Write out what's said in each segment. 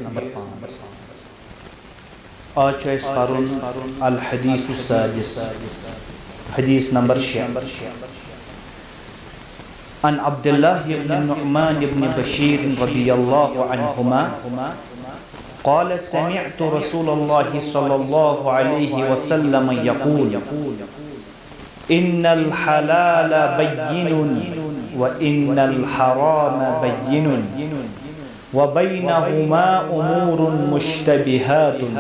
Number 5 आज परुन अल हदीस सादिस हदीस नंबर 6 अन अब्दुल्लाह इब्न नुअमान इब्न बशीर रदियल्लाहु अन्हुमा क़ाल समिअतु रसूलल्लाह सल्लल्लाहु अलैहि वसल्लम यक़ूल इन्नल हलाल बय्यिनुन व इन्नल हराम बय्यिनुन व बैनहुमा उमूरुन मुश्तबिहातुन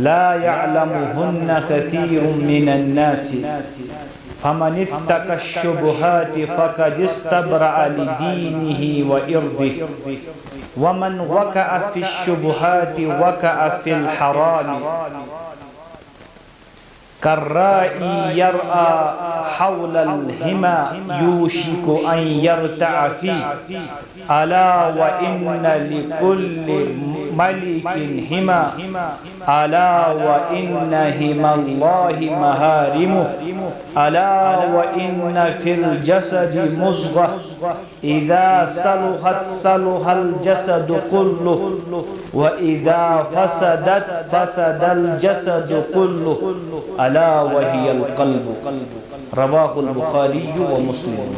ला यअलमुहुन्ना कसीरुम मिनन नासि फमन इत्तक़ा शुबुहाति फ़क़द इस्तबरअ लिदीनिहि व इर्दिहि व मन वक़अ फ़िश्शुबुहाति वक़अ फ़िल हराम कर्राई यरआ हौलल हिमा यूशिकु अन यरतअ फ़ीह अला व इन्न लिकुल्लि मलिकिन हिमा अला व इन्न हिमल्लाहि महारिमुहु अला व इन्न फिल जसदि मुज़ग़ह इज़ा सलुहत सलुहल जसदु कुल्लुहु व इज़ा फसदत फसदल जसदु कुल्लुहु अला वहियल क़ल्बु रवाहुल बुखारी व मुस्लिम।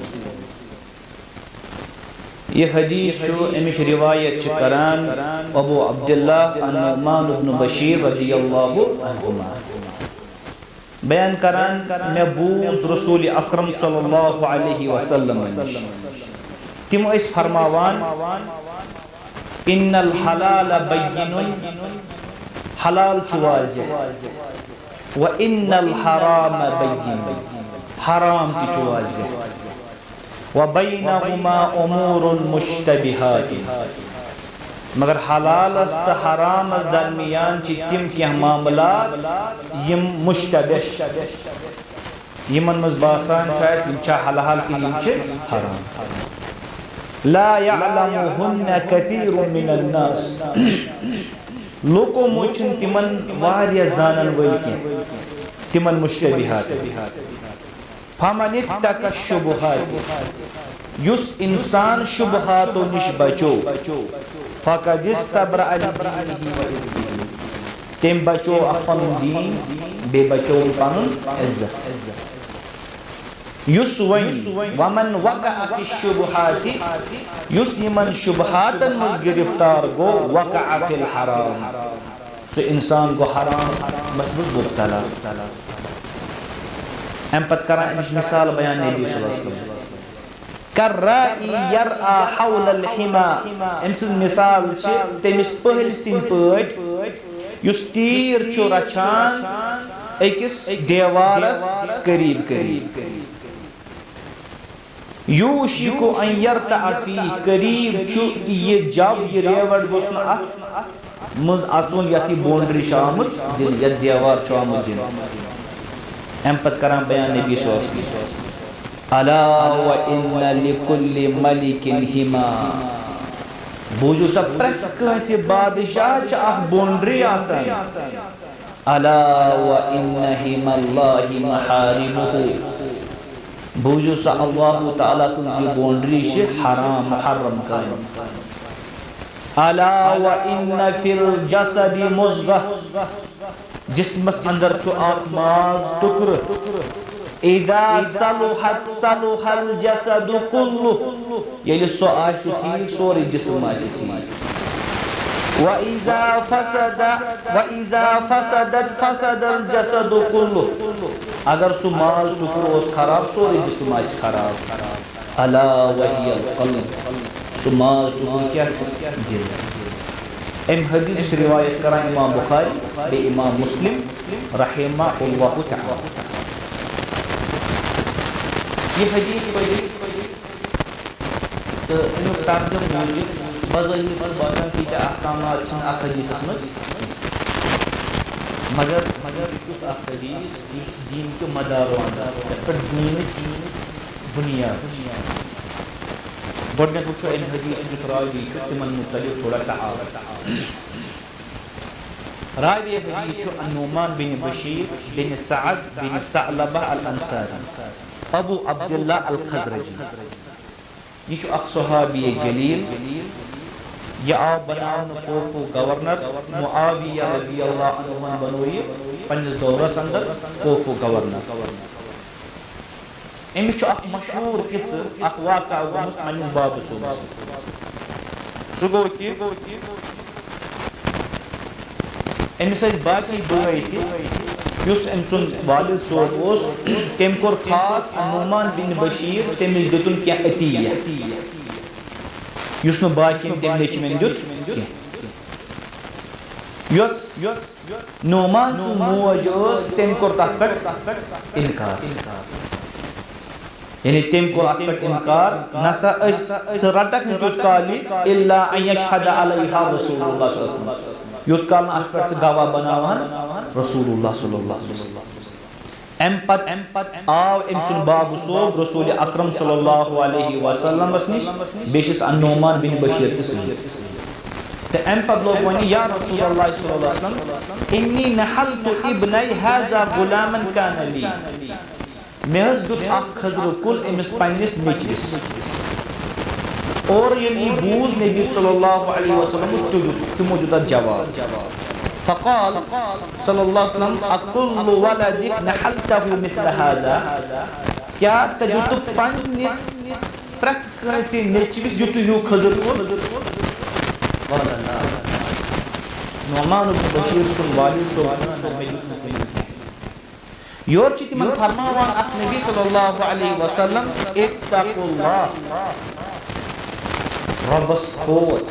ये हदीस जो अमिश रिवायत करान अबू अब्दुल्लाह अन्नुमान इब्न बशीर रज़ियल्लाहु अन्हुमा बयान करान मैं बूज़ रसूल अकरम सल्लल्लाहु अलैहि वसल्लम तिम इस फरमावान इन्नल हलाल बय्यिनुन हलाल चुवाज़े व इन्नल हराम बय्यिनुन हराम की चुवाज़े व बैनहुमा उमूरुन मुश्तबिहातुन मगर हलाल अस्त हराम दरमियान तिम क्या मामलात यम मुश्तबिह यमन मज बासान हलाल की हराम ला यअलमुहुन्ना कसीरुम मिनन नास लोको मोचन तिमन वारिया जानन वल तिमन मुश्तबिहात फमन इत्तक़ा शुबुहात युस इंसान शुबहातो निश बचो फ़क़द इस्तबरअ लिदीनिहि व इर्दिहि तेम बचो अपन दीन बे बचो पनुन इज्जत युस वमन वक़अ फ़िश्शुबहाति युस यमन शुबहातन मुझ गिरफ्तार गो वक़अ फ़िल हराम सो इंसान को हराम मसबूत मुब्तला हम पत करा मिसाल बयान नबी सल्लल्लाहु अलैहि वसल्लम कर्राई यरआ हौलल हिमा अमस मिसाल तमिस पहल सिन पट युस तीर छु रछान अकिस देवारस करीब करीब यूशिकु अन यरतअ फ़ीह करीब छु कि ये जब ये रेवट गोस न अत मज अचुन यथी बाउंड्री शामुत दिन या देवार शामुत दिन हम पत करान बयान नबी सल्लल्लाहु अलैहि वसल्लम अला व इन्न लिकुल्लि मलिकिन हिमा बूझो सब प्रत कंसे बादशाह च अख बाउंड्री आसान अला व इन्न हिमल्लाहि महारिमुहु बूझो सा अल्लाह ताला सुन ये बाउंड्री से हराम मुहर्रम कायम अला व इन्न फिल जसदि मुज़ग़ह जिस्मस अंदर छु आत्माज टुकर इदा सलुहत सलुहल जसदु कुल्लुहु ये सो आस ठीक सोरी जिस्म आस ठीक व इजा फसदत फसदल जसदु कुल्लुहु अगर सो माल टुकर ओस खराब सोरी जिस्म आस खराब अला वहियल क़ल्ब सो माल टुकर क्या दिल इन हदीस रिवायत करा इमाम बुखारी बे इमाम मुस्लिम रहमहुल्लाहु तआला ये हदीस तो इन तर्जुम मौजूद बज़ाहिर बासान की अहकामात छन अख हदीसस मस मगर कुछ अख हदीस इस दीन के मदार पर दीन बुनियाद गोडने कुछ इन हदीस जो राय दी तिमन मुतल्लिक थोड़ा तआवुद राय दी हदीस जो अन्नुमान बिन बशीर बिन सअद बिन सअलबा अल अंसारी अबू अब्दुल्लाह अल खज़रजी ये जो अक सहाबी जलील यह आव बनावन कोफू गवर्नर मुआविया रज़ियल्लाहु अन्हु बनो ये पन्निस दौरस अंदर कोफू गवर्नर। अमिस मशहूर किस वाक़ा गोमुत पन्निस बाब सोबस सह गो कि अमिस बाकी बय तुस अम सुन वालिद सोब ओस तम कोर खास नुमान बिन बशीर तमिस दितुन क्या अतिया युस न बाकिन तम नेचमेन दित युस नुमान सु मोज ओस तम कोर तथ पेट इनकार यानी तम कोर अथ पेट इनकार नसा अस रटक जुत काली इल्ला अन यशहद अलैहा रसूलुल्लाह सल्लल्लाहु अलैहि वसल्लम युत काल अथ पेट गवाह बनावन रसूलुल्लाह सल्लल्लाहु अलैहि वसल्लम। एम आव अम सुन बाब सोब रसूल अकरम सल्लल्लाहु अलैहि वसल्लम निश बेशिस अन्नुमान बिन बशीर तो एम पद लोग वन या रसूलुल्लाह सल्लल्लाहु अलैहि वसल्लम इन्नी नहलतु इब्नई हाजा गुलामन कान ली मेहज दुत अख खजर कुल अमिस पन्निस नेचविस और यली बूज नबी सल्लल्लाहु अलैहि वसल्लम तुमो जुदा जवाब फक़ाल सल्लल्लाहु अलैहि वसल्लम अकुल्लु वलदिक नहलतहु मिस्ल हादा क्या जुतु पन्निस प्रत कनसि नेचविस जुतु यु खजर कुल नुमान बिन बशीर सुन वालिद सो योर ची तिमन फरमावान अख नबी सल्लल्लाहु अलैहि वसल्लम इत्तकुल्लाह रब्बस खोत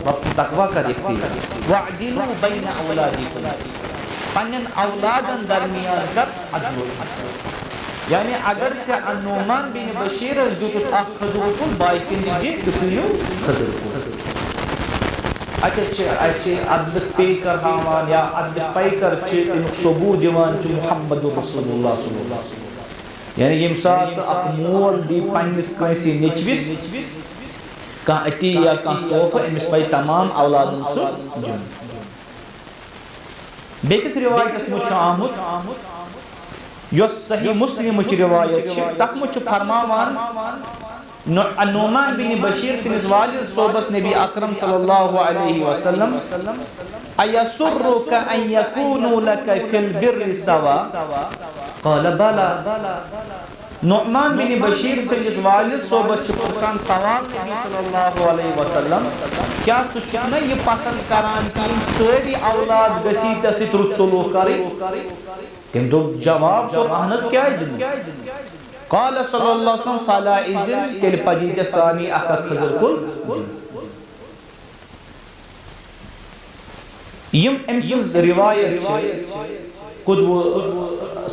रब तकवा कर इख्तियार वअदिलु बैन औलादिकुम पन्नन औलादन दरमियान कर अदल यानी अगर से अन्नुमान बिन बशीर जुत अख खजूर कुल बाइकिन दि तुयु खजूर कुल अदल पे कर हावान या अदल पे कर सबूत दिवान मुहम्मदुर रसूलुल्लाह सल्लल्लाहु अलैहि वसल्लम यानी यम सात अख मोल दी पन्निस कंसी नेचविस का अति या का तोहफा अमिस पज तमाम औलादन सु दिन बेकिस रिवायत मुझ आमुत यो सही मुस्लिम रिवायत तक मुझ फरमावान नुमान बिन बशीर सिनिस वालिद सोबस नबी अकरम सल्लल्लाहु अलैहि वसल्लम अयसुर्रुका अन यकूनु लक फिल बिर्रि सवा क़ाल बला नुमान बिन बशीर सिनिस वालिद सोबस पुरसान सवाल नबी सल्लल्लाहु अलैहि वसल्लम क्या तुझ न ये पसंद करान कि सारी औलाद गसी च रुत सलूक करे तम दो जवाब तो अहनस क्या क़ाल सल्लल्लाहु अलैहि वसल्लम फला इज़न तेल पजी सानी अख खजर कुल यम अमस रिवायत कुतुब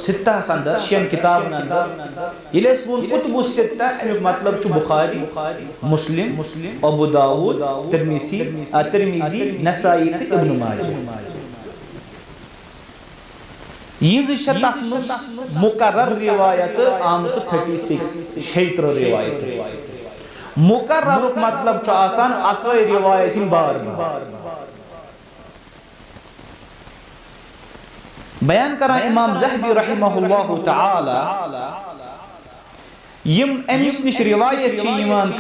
सित्ता अंदर शेन किताब अंदर इलेस वो कुतुब सित्ता मतलब बुखारी मुस्लिम अबू दाऊद तिरमिज़ी नसाई इब्न माजा मुकर्रर रिवायत आम 36 क्षेत्र रिवायत मुकर्रर मतलब आसान अकई रिवायत बार बयान करा इमाम ज़हबी रहमहुल्लाहु तआला यम अमिस निश रिवायत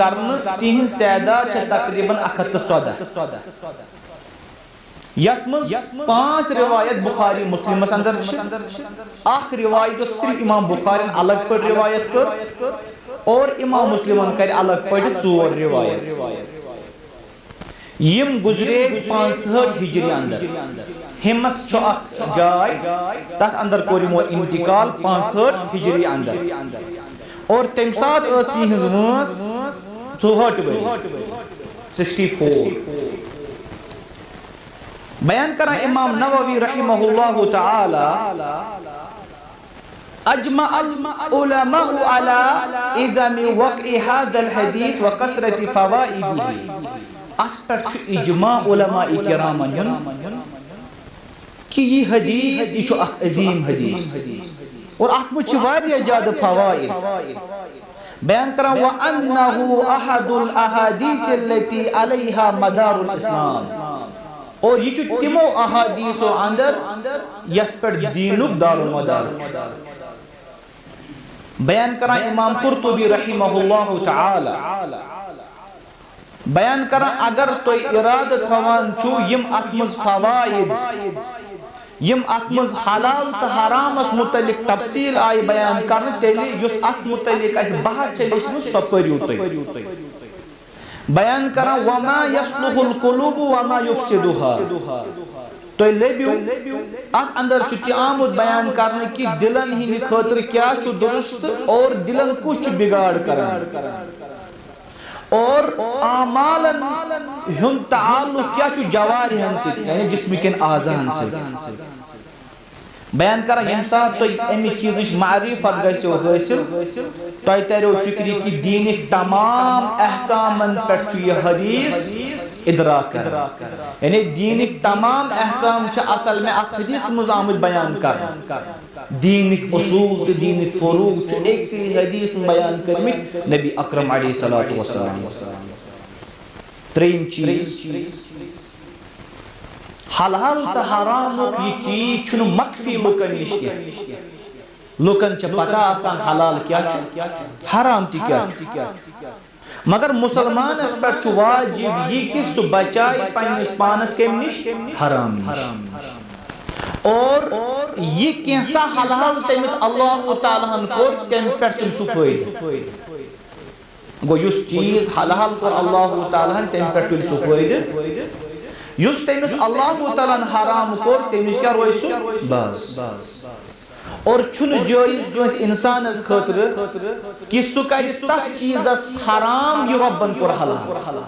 करन तिहिंज तादाद तकरीबन 114 यत मज 5 रिवायत बुखारी मुस्लिम अंदर अख रिवायत सिर्फ इमाम बुखारी अलग पर रिवायत कर और इमाम मुस्लिम कर अलग पर 4 रिवायत यम गुजरे 65 हिजरी अंदर हिमस जाय तथ अंदर कोर यमो इंतकाल 65 हिजरी अंदर और तम सात हिंज वंस 64 बयान करा इमाम नववी रहमहुल्लाहु तआला अजमा उलमा अला इदम वक़ई हादल हदीस व कसरत फवाइदिही अख्तर इजमा उलमा इकरामन कि ये हदीस ये अजीम हदीस और अत मुझ ज्यादा फवाइद बयान करा व अन्नहु अहदुल अहादीस अल्लती अलैहा मदारुल इस्लाम और ये तिमो अहादीसो अंदर यथ पर दीनुक दारुल मदार बयान करा इमाम कुर्तुबी रहमहुल्लाहु तआला बयान करा अगर तो इराद थवान छु यम अतमज फवाइद यम अतमज हलाल तो हरामस मुतलिक तफसील आई बयान करन तेली युस अत मुतलिक अस बाहर चलिस सो परियो तोय बयान करा वमा यस्लुहुल कुलूब वमा युफसिदुहा तो लेबियो अत अंदर छु आमुद बयान करने की दिलन ही खातिर क्या छु दुरुस्त और दिलन कुछ बिगाड़ करन और आमालन हुन ताल्लुक क्या छु जवारिहन से यानी जिस्म के आज़ान से बयान करा यम साथ तो अमि चीज मारिफत गयो हासिल तो तरो फिक्री की दीन तमाम अहकामन पर छु यह हदीस इदराक यानी दीन तमाम अहकाम छ असल में अस हदीस मुज आमुद बयान कर दीन उसूल तो दीन फुरूक छ एक सी हदीस बयान करमित नबी अकरम अलैहि सल्लल्लाहु अलैहि वसल्लम त्रीन चीज हलाल तो हराम ये चीज छु मख्फी लुकन निश लुकन छ पता आसान हलाल क्या छु हराम ति क्या छु मगर मुसलमान पर छु वाजिब ये कि सु बचाए पन्निस पानस के निश हराम निश और ये कैसा हलाल तमिस अल्लाह ताला को तम पर तुम सु फायदे गो युस चीज हलाल को अल्लाह ताला तम पर तुम सु फायदे युस तमिस अल्लाह ताला हराम को तमिस क्या रोय सु बस और छुन जायज कस इंसानस खातिर कि सु कर तथ चीजस हराम यु रब्बन कोर हलाल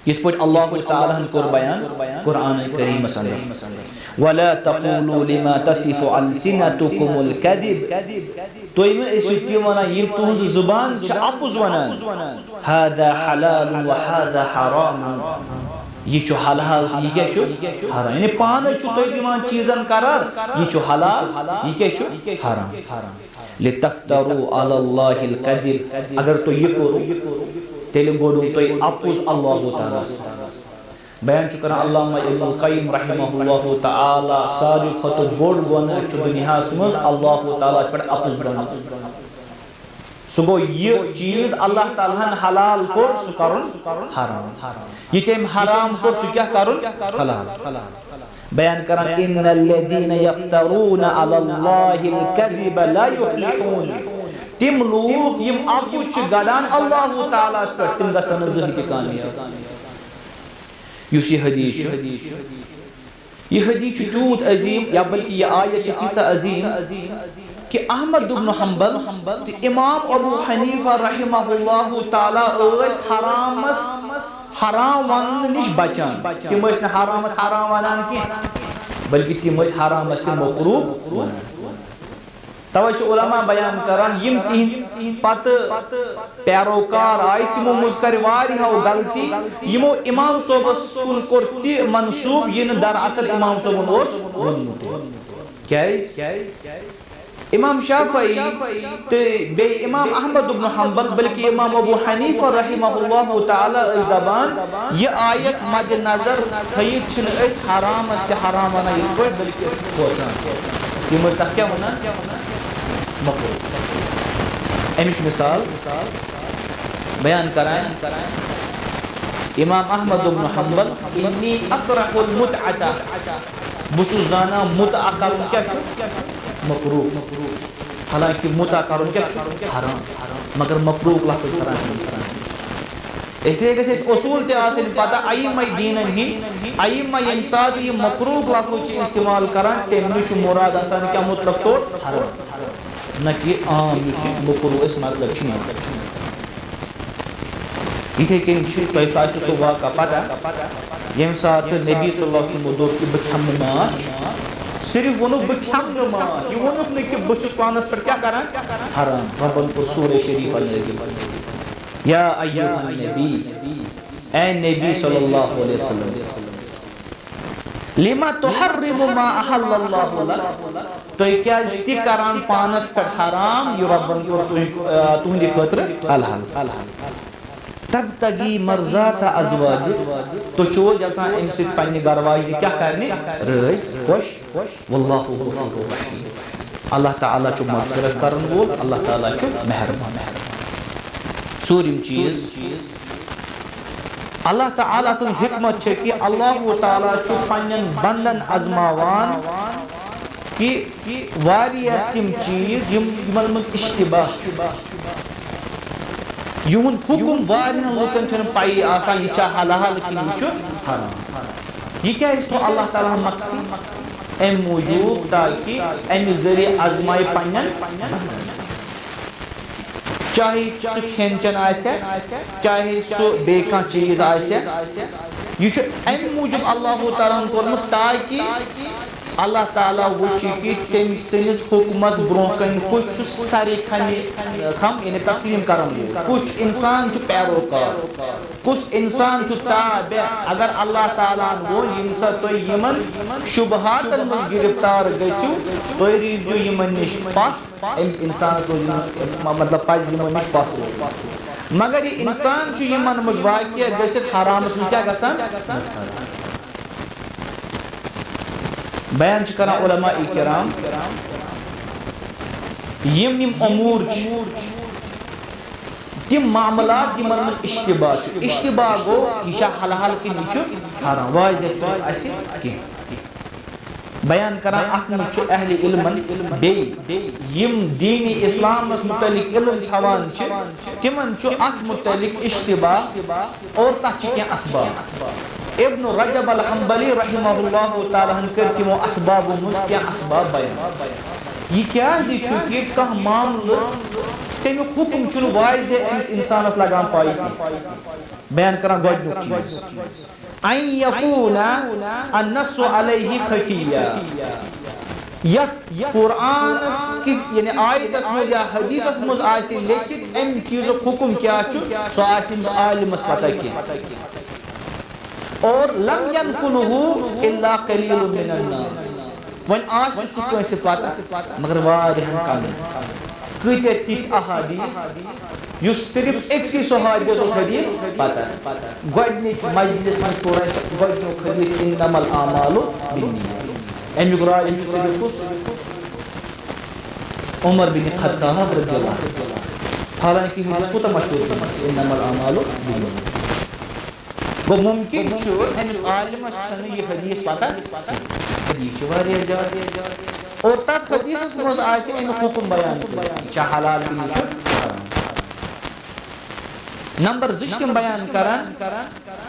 इस पर अल्लाह ताला कोर बयान कुरान करीम अंदर वला तक़ूलू लिमा तसिफु अलसिनतुकुमुल कदिब तो इमे इसुति वना यम तुहज जुबान छ अपुज वनान हादा हलाल व हादा हराम ये छु हलाल ये क्या छु हराम यानी पान छु तो दिमान चीजन करार ये छु हलाल ये क्या छु हराम लितफ्तरू अलल्लाहिल कदिब अगर तो ये करो तेल गोडू तो अपुज अल्लाह ताला बयान छु करा अल्लामा इब्नुल क़य्यिम रहमहुल्लाह ताला सारी खत बोड गन छु दुनिया मज अल्लाह ताला पर अपुज गन सुगो ये चीज अल्लाह ताला हलाल को सु करुन हराम ये तेम हराम को सु क्या करुन हलाल बयान करन इन्नल लदीना यफ्तरून अलल्लाहिल कदिब ला युफ्लिहून तिम लोग यम आपुच गदान अल्लाह ताला पर तिम गसन जहिद कामयाब युस ये हदीस तूत अजीम या बल्कि ये आयत तीसा अजीम कि अहमद इब्न हंबल इमाम अबू हनीफा रहमहुल्लाह ताला ओस हराम वन निश बचान तिम न हराम वनान की बल्कि तिम हराम मकरूह तवै उलमा बयान करान यम तिहिंद पत पैरोकार आय तिमो मुझ कर वारियो गलती यमो इमाम सोबस कुन कोर ति मंसूब यन दर असल इमाम सोबन ओस क्या इमाम शाफई ते बे इमाम अहमद इब्न हंबल बल्कि इमाम अबू हनीफा रहमहुल्लाह ताला दबान ये आयत मद नजर थयित छिन अस हराम अस हराम वना ये बल्कि खोसान ये मत क्या वना मकरूह अमिक मिसाल बयान कराएं इमाम अहमद इब्न हंबल इन्नी अकरहुल मुतअता बुशु जाना मुतअ करुन क्या मकरूह हालांकि मुतअ करुन क्या हराम मगर मकरूह लफ्ज़ हराम इसलिए गसे उसूल से आसिल पता अइम्मा दीनन ही अइम्मा इंसाद ये मकरूह लफ्ज़ इस्तेमाल करान तेमनि छु मुराद आसान क्या मतलब तो हराम न कि आम युस मकरूह इस मतलब छी इथे के तोय सासु सो वाका पता यम साथ नबी सल्लल्लाहु अलैहि वसल्लम की बखम नमाज सिर्फ वनु बखम नमाज ये वनु ने कि बचुस पानस पर क्या करा हराम रब्बन को सूरह शरीफ नाज़िल या अय्युहन नबी ए नबी सल्लल्लाहु अलैहि वसल्लम लिमा तुहर्रिमु मा अहल्लल्लाहु लक तो क्या इस्ती करान पानस पर हराम ये रब्बन को तुहंदी खातिर हलाल तब तगी मर्जात अज़वाज तो चो जैसा इनसे पन्नी गरवाई क्या करने रज खुश वल्लाहु गफूरुर रहीम अल्लाह ताला चो मग़फ़िरत करन वोल अल्लाह ताला चो मेहरबान सूरम चीज अल्लाह ताला सन हिकमत छे कि अल्लाह ताला छु पन्नन बंदन आजमावान कि वारिया तिम चीज यमन मज इश्तिबाह युन हुकुम वारिया लोकन छन पाई आसान यह छा हलाल कि छु हराम। यह क्या तो अल्लाह ताला मख्फी एम मौजूद ताकि एम जरिए आजमाए पन्नन चाहे सह खेन चन चाहे सह बे चीज यह मूजूब अल्लाह ताला कोर्मुत ताकि अल्लाह ताला वुच कि तम सनिस हुकमस ब्रोह कन कुछ सारे खम यानी तस्लीम करन कुछ इंसान पैरोकार कुछ इंसान ताबे अगर अल्लाह ताला वो यमसा तुम यमन शुबहातन मज गिरफ्तार गसु तुम रीजो यमन निश पथ अमिस इंसान मतलब पज यमन निश पथ मगर ये इंसान यमन मज वाक़िया गसित हराम क्या गसान बयान करा उलमा इकराम यम अमूर तिम मामलात यमन मज इश्तिबाह गो यह हलाल कि हराम वाज़ेह बयान करा अहले इल्मन यम दीन इस्लाम मुतलिक इल्म थवान तिमन मुतलिक इश्तिबाह और तथ असबाब इब्न रजब अल हंबली रहमहुल्लाह ताला कर तिमो असबाब क्या असबाब बयान यह क्या कि कह मामल तमिक हुक्म वाज़ेह अमिस इंसानस लगान पाई बयान करा गोडनुक चीज अन यकूना अन्नस्सु अलैहि खफिया कुरान किस यानी आयतस मज या हदीसस मज आसि लेकिन अम चीज़ हुक्म क्या सो आलिमस पता कि और लम यनकुलहु इल्ला कलीलुम मिनन नास वन आज सु पता मगर वारिहन कम कते तित अहादीस युस सिर्फ एक्सी सहाबी हदीस पता गोडनिक मजलिस में तोरा गोडनिक हदीस इन्नमल आमालु बिन्नियात अमिक राय सिर्फ उमर बिन खत्ताब रज़ियल्लाहु हालांकि हदीस कोता मशहूर इन्नमल आमालु बिन्नियात गो मुमकिन अमिस आलिमस यह हदीस पता हदीस और तथ हदीसस मज अमिक हुक्म बयान हलाल नंबर जिश्किम बयान करान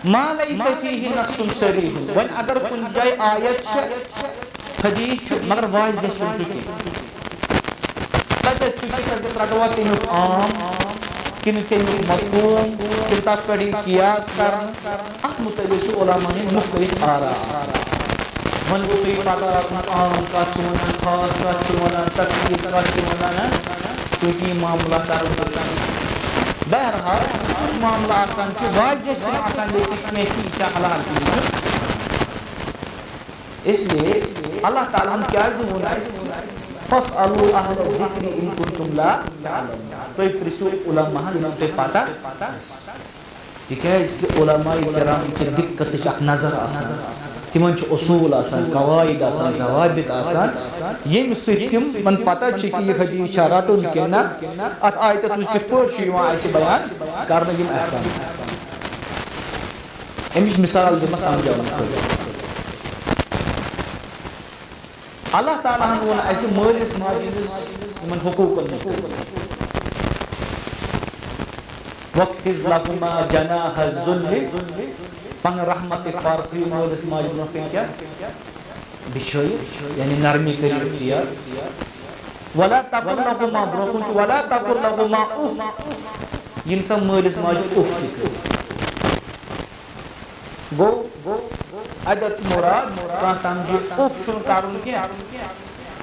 मा लैसा फीहि नस्सुन सरीह वन अगर कुन जाय आयत हदीस मगर वाज़ेह रटवा तमिक आम किन तमिक मफहूम कि तथ पे कियास कर अत मुतलिक उलमा मुख्तलिफ आरा वन सही पता आम कत खास कत तकलीफ कत क्योंकि मामला बहरहाल मामला वाज़ेह लेकिन हलाल इसलिए अल्लाह ताला क्या फस्अलू अहल ज़िक्रि इन कुंतुम ला तअलमून तो प्रिसु उलमा तुम पता कि उलमा किराम की दिक्कत नजर तिमन उसूल कवायद ज़वाबित यम सिम पता कि यह हदीस रटन कि अत आयतस मज कित बयान कर अमिच मिसाल दिमा समझाने अल्लाह ताला वोन मालिस माजिद हुकूकन वक्फिज़ लहुमा जनाह ज़ुल्लि पन रहमत फारती मालिस माजिद क्या बिछोई यानी नरमी करी दिया वला तकुल लहुमा ब्रोकुन वला तकुल लहुमा उफ इन सब मालिस माजिद उफ गो अदत मुराद का समझे उफ छुन कारुन के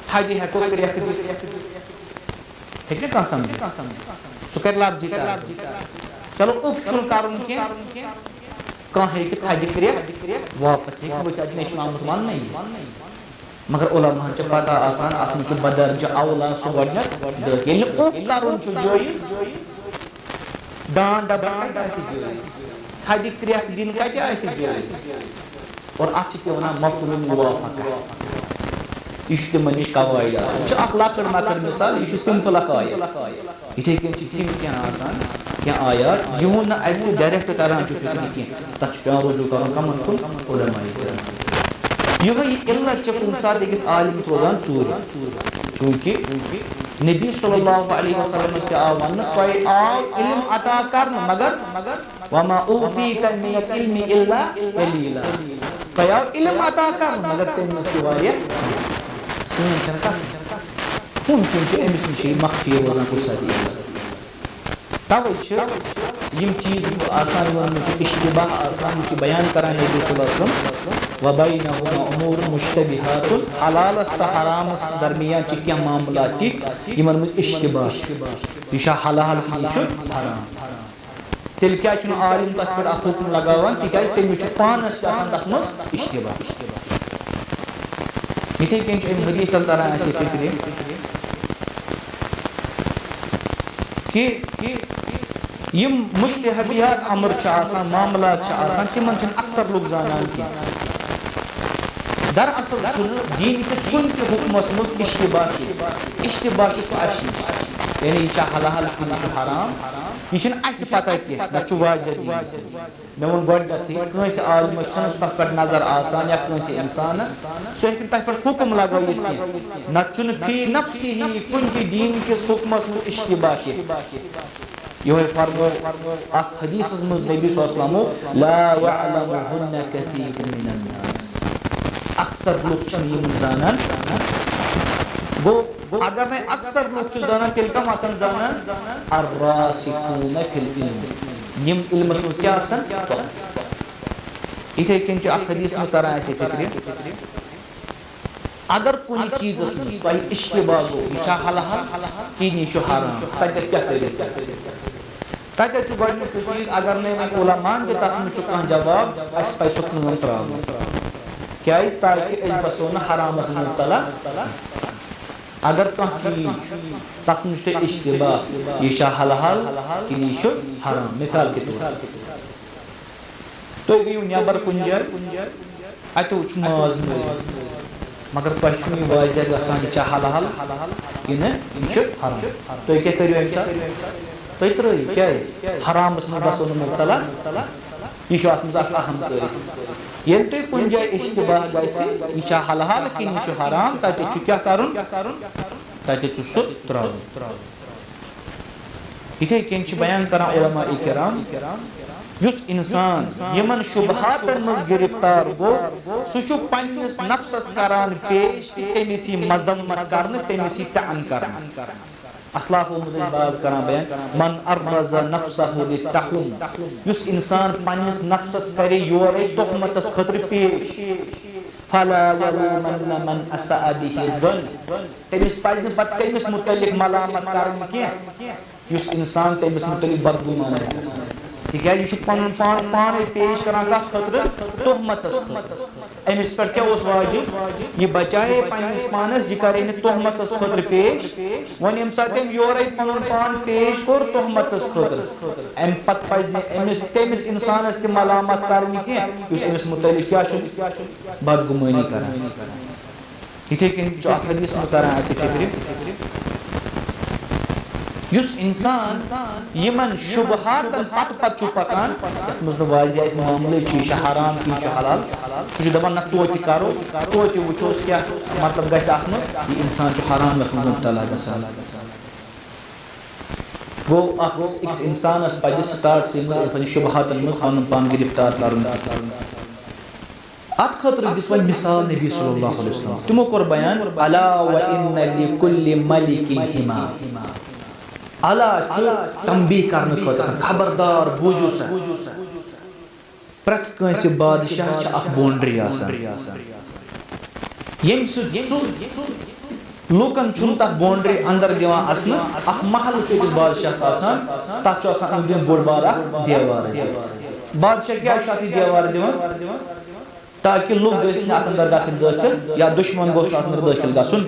थागी है को करिया ठीक है का समझे सुकर लाभ जीता चलो उफ छुन कारुन के का है कि थागी करिया वापस है वो चाहे नहीं सुना मुसलमान नहीं मगर उलमा च पता आसान आत्म च बदर ज औला सो गडन द के उफ कारुन च जोई डांड डबा का ऐसी जोई थागी करिया दिन का क्या ऐसी जोई और अच्छी के वना मफहूम मुवाफका यह तिमन नश कवायद लकड़ मकड़ मिसाल यह सिंपल आयत इथे कन तम क्या आयात यहूं ना डायरेक्ट तरह फिक्र कह तथ पे रुजू कर कमन कुन उलमाए यह इल्लत कुन सात अकिस आलिमस रोजान चूर चूंकि नबी सल्लल्लाहु अलैहि वसल्लम के आव वन कोई आव इल्म अता कर मगर वमा ऊतीत मिन इल्मि इल्ला कलीला कोई आव इल्म अता कर मगर तमस के वारिया सन चनका मुमकिन अमिस नश मख्फी रोजान कुछ साथ तवे यम चीज आसान इश्तिबाह आसान बयान करान नबी सल्लल्लाहु अलैहि वसल्लम व बैनहुमा उमूर मुश्तबिहातुन हलाल व हराम दरमियान क्या मामला यमन में इश्तिबाह यह हलाल हराम तेल क्या आलिम तथ पे हुक्म लगावान तिकाज तमिस पानस तथ मज इश्तिबाह इथे कन हदीस तरह फिक्र कि यम मुश्तबिहात अमर मामला तिमन अक्सर लोग जानान कह दरअसल दीन किस कुन के हुक्मस मज इश्तिबाह यानी यह हलाल हराम यह पता कह वाजह मे वो गोथ आलमस तथ पे नजर आसान या इंसानस सह तथ पे हुक्म लगावित कह न फी नफ्सी कुन दीन किस हुक्मस मज इश्तिबाह यह फरमो हदीस मज नबी सल्लल्लाहु अलैहि वसल्लम ला यअलमुहुन्ना कसीरुन मिनन नास अक्सर लोग जानान गो अगर मैं अक्सर लोग जाना तेल कम आसन जाना अर्रासिखून फिल इल्म यम इल्म मज क्या आसन इथे कन हदीस में तरह ऐसे फिक्र अगर कुछ चीज मज इश्तिबाह गो यह हलाल कि यह हराम तक क्या तक गोडनिक चीज अगर नहीं उलमान दि तथ कह जवाब अस पे सह कम त्रा क्या ताकि बसो न हरामस मुब्तला अगर कह चीज तथ इश्तिबाह यह हलाल कि यह हराम मिसाल के तौर तुम गयु नबर कुन जाय अत वो माज मगर तुम वाजह गसान यह हलाल कि यह हराम तुम क्या करो अमे साथ तुम त्रो क्या हरामस मज बसो न मुब्तला यह अहम तरीक ये तुम कुन जाय इश्तिबाह गसे यह हलाल कि यह हराम तत क्या कर तत सह त्रा इथे कन बयान कर उलमा इकराम युस इंसान यमन शुबहातन मज गिरफ्तार गो सह पन्निस नफ्सस करान पेश तमिस मजम्मत कर तमिस तन कर असलाफो बाज कर बयान मन अर्रज़ नफ्सहु लितहुम युस इंसान पन्निस नफ्सस करे योरे तोहमतस खतर पेश फला यलूमन्न मन असअ बिहि ज़न तमिस पज न पत तमिस मुतल्लिक मलामत करन के युस इंसान तमिस मुतल्लिक बदगुमान क्या यह पन पान पेश करान कत खतर तोहमतस अमिस पे क्या वाजिब यह बचाए पन्निस पानस यह करे तोहमतस खतर पेश वन यम सात योर पन पान पेश कोर तोहमतस खतर अम पत पज तमिस इंसानस के मलामत करन कह अमिस मुतल्लिक क्या बदगुमानी करान इथे कन हदीस में तरह फिक्र युस इंसान यमन शुबहातन पत पत पकान मज वाजिह मामले यह हराम कि यह हलाल सह दपान न तो करो तो वोस क्या मतलब गह इंसान हराम मुब्तला गसान गो अकिस इंसानस पज स्टार्ट से शुबहातन मज पन पान गिरफ्तार कर अत खतर दिस वन मिसाल नबी सल्लल्लाहु अलैहि वसल्लम तिमो कोर बयान अला व इन्न लिकुल्लि मलिकिन हिमा अला तंबीह करने खतर खबरदार बूझू सा प्रत कंस बादशाह बाउंड्री यम लूकन तथ बाउंड्री अंदर दिवान असन महल बादशाह तथ बोड़ बार देवार बादशाह क्या देवार दिवान ताकि लूक गो अंदर दाखिल या दुश्मन गो अंदर दाखिल गसन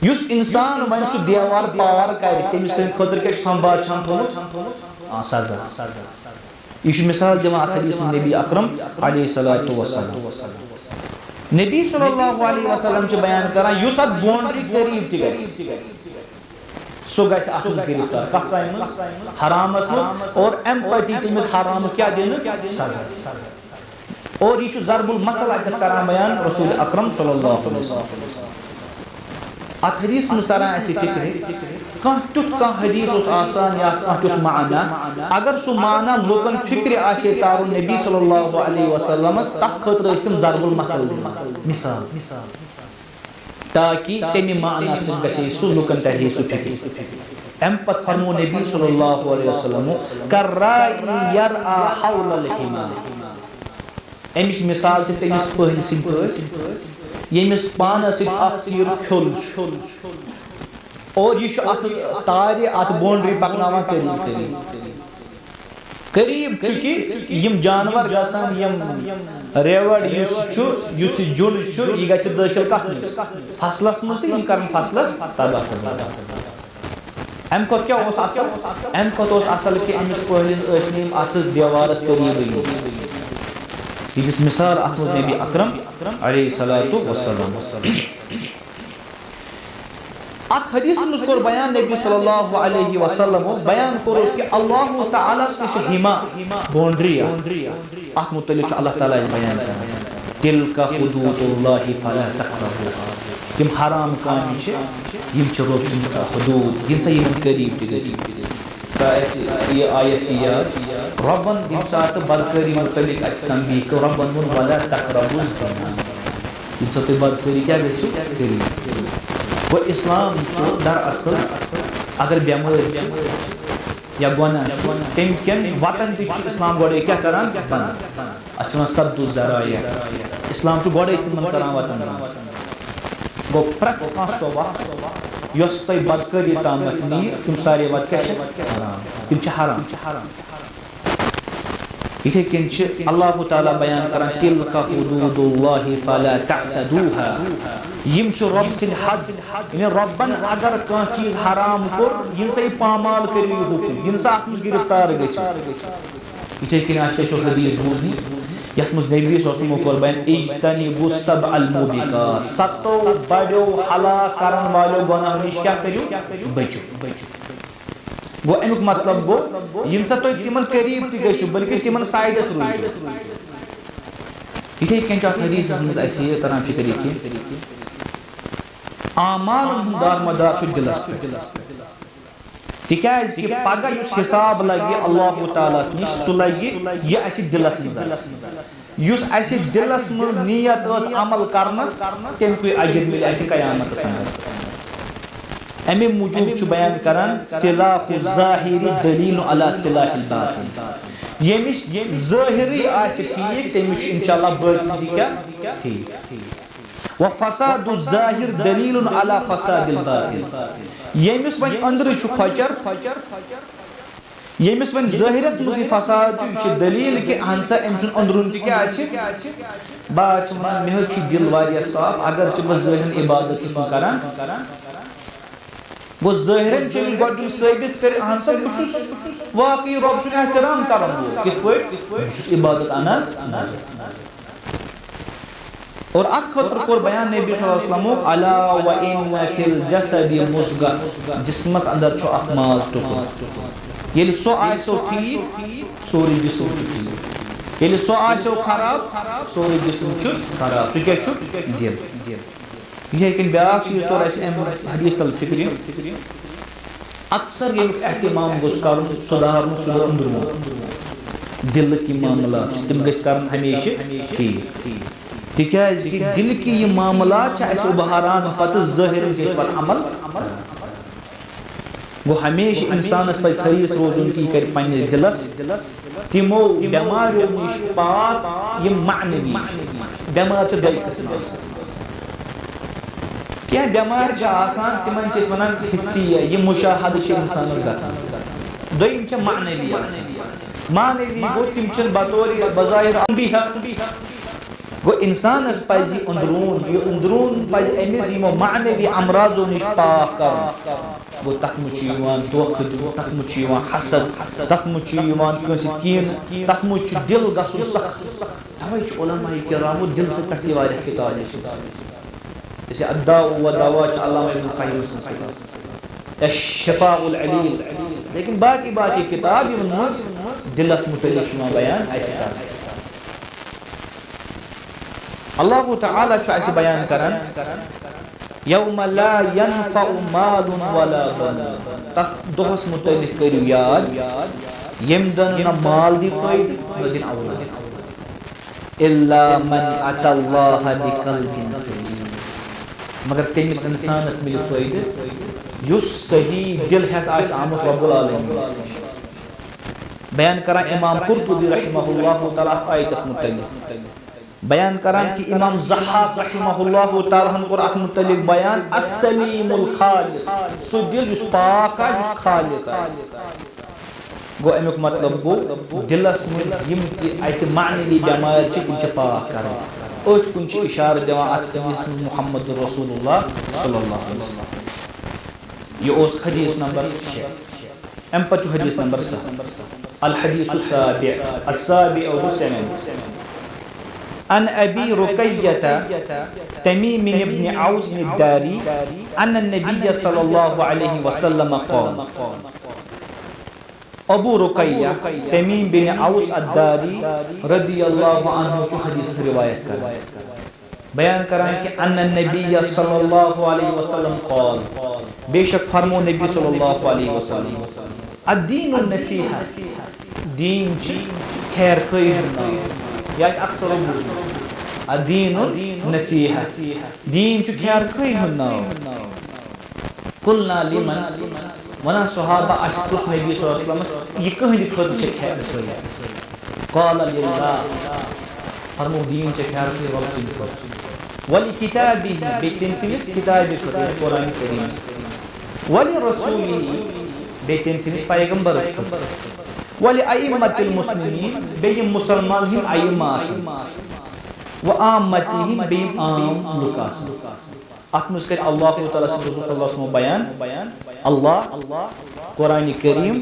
युस इंसान वन सह देवार पार कर तमिस खतर क्या बादशाह थोमुत सजा यह मिसाल दिवान हदीस में नबी अकरम अलैहिस्सलातु वस्सलाम नबी सल्लल्लाहु अलैहि वसल्लम च बयान करा युस अत बाउंड्री करीब ति गस सो गस अखुज गिरफ्तार कह टाइम हरामस मस और एम्पैथी तमिस हराम क्या दिन सजा और ये ज़रबुल मसल करान बयान रसूल अकरम सल्लल्लाहु अलैहि वसल्लम अत हदीस में तरा ऐसी फिक्र कह तुत कह हदीस उस आसान या कह तुत माना अगर सु माना लोकन फिक्र आशे तारु नबी सल्लल्लाहु अलैहि वसल्लम तत खतर तुम ज़रबुल मसल मिसाल ताकि तेमी माना से गसे सु लोकन तहे सु फिक्र एम पत फरमो नबी सल्लल्लाहु अलैहि वसल्लम कर्राई यरआ हौल अल हिमा एमिश मिसाल ते तेमिस पहल सिन यमिस पाना सित तीर खोल और यह तारे अत बाउंड्री पकनावा करीब चूंकि यम जानवर गसान यम रेवड़ युस जुड़ यह गछ दाखिल कथ फसलस मज यम कर फसलस तबाह अम क्या अम असल कि अमिस पहलिस अत देवारस करीब यह मिसाल अत नबी अकरम अलैहिस्सलातु वस्सलाम अत हदीस में कोर बयान नबी सल्लल्लाहु अलैहि वसल्लम बयान करो कि अल्लाह ताला से हिमा बाउंड्री अत मुतल्लिक अल्लाह ताला बयान कर तिलका हुदूदुल्लाहि फला तक़रबूहा यम हराम काम यम रब सुन हुदूद यम सा यम करीब ये आयत याद रब्बन यम सात बदकारी मुतल्लिक अस तंबीह को रब्बन वला तक़रबुज़ ज़िना यम सात बदकारी क्या गसु करीब वो इस्लाम दरअसल अगर बेमार या गुनाह तम कन वतन इस्लाम गोड़े क्या करान अच्छा सद्दु ज़राया इस्लाम गोड़े तिमन करान वतन गो प्रत सोवा यस तय बदकारी तामत नी तुम सारे वत क्या तिम हराम इथे कन अल्लाह ताला बयान करान तिलका हुदूदुल्लाहि फला तअतदूहा यम रब सिंद हद यानी रब्बन अगर कह चीज हराम कोर इन से पामाल करियो हुकुम इन से अत गिरफ्तार गसो इथे कन आस्ते सो हदीस बुझनी यत मज नबी सल्लल्लाहु अलैहि वसल्लम बयान इज्तनिबु सबअल मुबिकात सतो बड़ो हलाक करन वालो गुनाह निश क्या करियो बचो गो अमुक मतलब गो यम सा तो तिमन करीब ति गसो बल्कि तिमन साइडस रोजो इथे कन हदीस मज ऐसे तरह फिक्र कि आमाल दारमदार दिलस तिकाज कि पगह युस हिसाब लगे अल्लाह ताला निश सु लगे यह दिलस युस दिलस मज नियत अमल करनस तमकुय अजर मिल कयामत अमे मूजूब बयान करान सिलाहु ज़ाहिरी दलील अला सिलाहिल बातिन यमिश ज़ाहिरी आसे ठीक तमिश इंशाअल्लाह बातिन क्या ठीक व फसादु ज़ाहिर दलील अला फसादिल बातिन यमिस वन अंदर छु खचर यमिस वन ज़ाहिरस मुझे फसाद छु दलील के हंसा एमसुन अंदरुन क्या आसे बाच मन मेह छि दिल वारिया साफ अगर छु ज़ाहिर इबादत छु करान वो ज़ाहिरन चल गडु साबित कर हंसा बुछुस वाकई रब सुन एहतराम करन कित पय बुछुस इबादत अना और अत खतर कोर बयान नबी सल्लल्लाहु अलैहि वसल्लम अला व इन फिल जसदी मुज़गा जिस्मस अंदर छ अख माज टुकुर येली सो आसो ठीक सोरी जिस्म ठीक येली सो आसो खराब सोरी जिस्म छ खराब सु क्या छ दिल यह कि ब्याक चीज तो हदीस तल फिक्र अक्सर ये एहतमाम गोस कर सुधार अंदर दिल की मामला तम गस कर हमेशा ठीक तिकाज कि दिल की ये मामला उबहारान पत ज़ाहिर पर अमल वो हमेशा इंसान पर खरीस रोजन की कर पन्ने दिलस तिमो बेमारियों निश पाक ये मानवी बेमार छ दई किस्म क्या बेमार आसान तिमन वन हिस्सी ये मुशाहद इंसान दोम मानवी मानवी गो तम बतौर बज़ाहिर गो इंसान पज अंदरून पज अमिस यमो मानवी अमराजो निश पाक कर गो तथ मुझ धोख तथ मुझ हसद तथ मुझ कीन तथ मुझ दिल गसन सख्त तवै उलमाए किरामो दिल से पढ़ती वारिया किताब जैसे अद्दा व दावा अल्लामा इब्न क़य्यिम सं किताब या शिफाउल अलील लेकिन बाकी किताब यमन मज दिलस मुतल्लिक बयान ऐसे कर अल्लाह तआला ऐसे बयान करन यौम ला यनफउ मालुन वला बनून तथ दोहस मुतल्लिक करियो याद यम दन न माल दी फायदे न दिन औलाद इल्ला मन अतल्लाह बिक़ल्बिन सलीम मगर तमिस इंसानस मिल फायदे युस सही दिल हेत आस आमत रब्बुल आलमीन बयान करा इमाम कुर्तुबी रहमहुल्लाह तआला आयतस मुतल्लिक बयान करान कि इमाम ज़हाक़ रहमहुल्लाह तआला हन कर अत मुतल्लिक बयान अस्सलीमुल खालिस सु दिल जुस पाक आ जुस खालिस आ गो अमुक मतलब गो दिलस मज यम कि ऐसे मानवी बीमार छ तिम छ पाक कर ओत कुन छ इशारा देवा अत हदीस मुहम्मद रसूलुल्लाह सल्लल्लाहु अलैहि वसल्लम ये ओस हदीस नंबर 6 एम पच हदीस नंबर 7 अल हदीस साबि अस्साबि और सनन अन अबी रुकैयता तमीम इब्न औस अद-दारी अन नबी सल्लल्लाहु अलैहि वसल्लम क़ाल अबू रुकैया तमीम बिन औस अद-दारी रदियल्लाहु अन्हु जो हदीस से रिवायत कर बयान करां कि अन नबी सल्लल्लाहु अलैहि वसल्लम क़ाल बेशक फरमो नबी सल्लल्लाहु अलैहि वसल्लम अद-दीनु नसीहा दीन जी खैर खैर या अक्सर अदीन नसीहा दीन चु खैर खै हुन्ना कुलना लिमन वना सहाबा अशपुस नबी सल्लल्लाहु अलैहि वसल्लम ये कहद खद छ खैर खै क़ाल लिल्लाह फरमो दीन छ खैर खै रब सिन खद वली किताबिही बेतिन सिनिस किताब खद कुरान करीम वली रसूलिही बेतिन सिनिस पैगंबर खद वली अइम्मतिल मुस्लिमीन बेयम मुसलमान हिम अइम्मा व आम्मतिहिम बेयम आम लुकास अतमस कर अल्लाह तआला सल्लल्लाहु अलैहि वसल्लम बयान अल्लाह कुरान करीम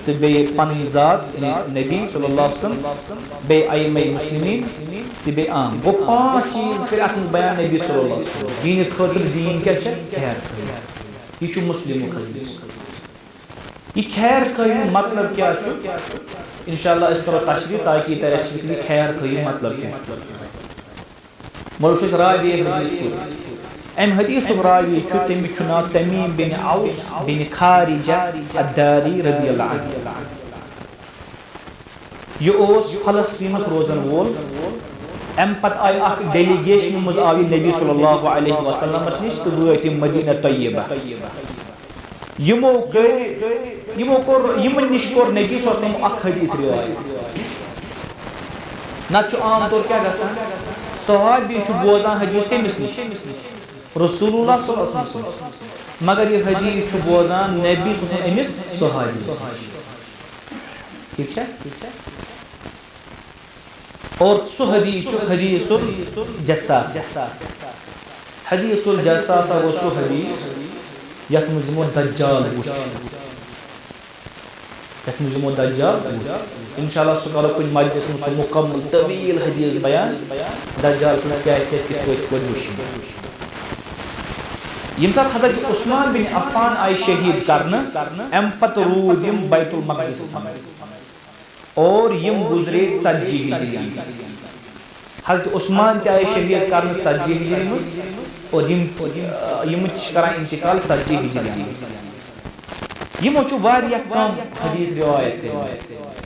तो बे पन जात नबी सल्लल्लाहु अलैहि वसल्लम बे अइम्मा मुस्लिमीन तो बे आम वो पांच चीज कर अतमस बयान नबी सल्लल्लाहु अलैहि वसल्लम दीन खतर दीन क्या छ खैर ये छु मुस्लिम खदीस ये खैर खई मतलब क्या छु इंशाअल्लाह इस करो तशरीह ताकि तरह खैर खई मतलब क्या मौलवी रावी हदीस को एम हदीस रावी छु तमी छु नाम तमीम बिन औस बिन खारिजा अद-दारी रदियल्लाहु अन्हु ये ओस फलस्तीन रोजन वोल एम पत आय अख डेलीगेशन मज आवी नबी सल्लल्लाहु अलैहि वसल्लम निश तो वो मदीना तय्यबा यमो यमन निश कोर नबी सल्लल्लाहु अलैहि वसल्लम अख हदीस रिवायत ना छु आम तौर क्या गसान सहाबी छु बोजान हदीस केमिस निश रसूलुल्लाह सल्लल्लाहु अलैहि वसल्लम मगर ये हदीस छु बोजान नबी सल्लल्लाहु अलैहि वसल्लम एमिस सहाबी ठीक है और सु हदीस छु हदीसुल जस्सास हदीसुल जस्सास वो सु हदीस यत मुजमो दज्जाल इंशाअल्लाह सुकरो कुछ मजलिस में सु मुकम्मल तवील हदीस बयान दज्जाल से क्या है कि कोई मुश्किल यम तक हजरत उस्मान बिन अफ्फान आय शहीद करना एम पत रूद यम बैतुल मक़दिस और यम गुजरे 40 हिजरी हजरत उस्मान ते आय शहीद करना 40 हिजरी में और यम करा इंतकाल 40 हिजरी यमो छु वारिया कम हदीस रिवायत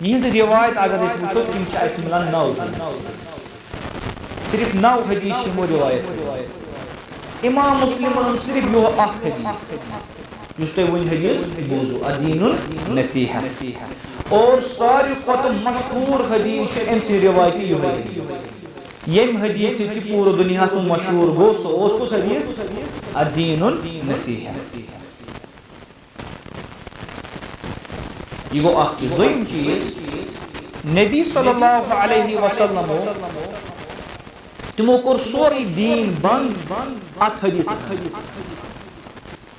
यह रिवायत अगर इस वुचो तिम छ अस मिलान 9 सिर्फ 9 हदीस यमो रिवायत इमाम मुस्लिम सिर्फ यो अख हदीस युस ते वन हदीस बोजो अदीनुल नसीहा और सारी खत मशहूर हदीस छ एम से रिवायत यो हदीस यम हदीस कि पूरा दुनिया में मशहूर गो सो उस हदीस अदीनुल नसीहा ये अख दोम चीज नबी सल्लल्लाहु अलैहि वसल्लम तुमो कोर सोरी दीन बंद अत हदीस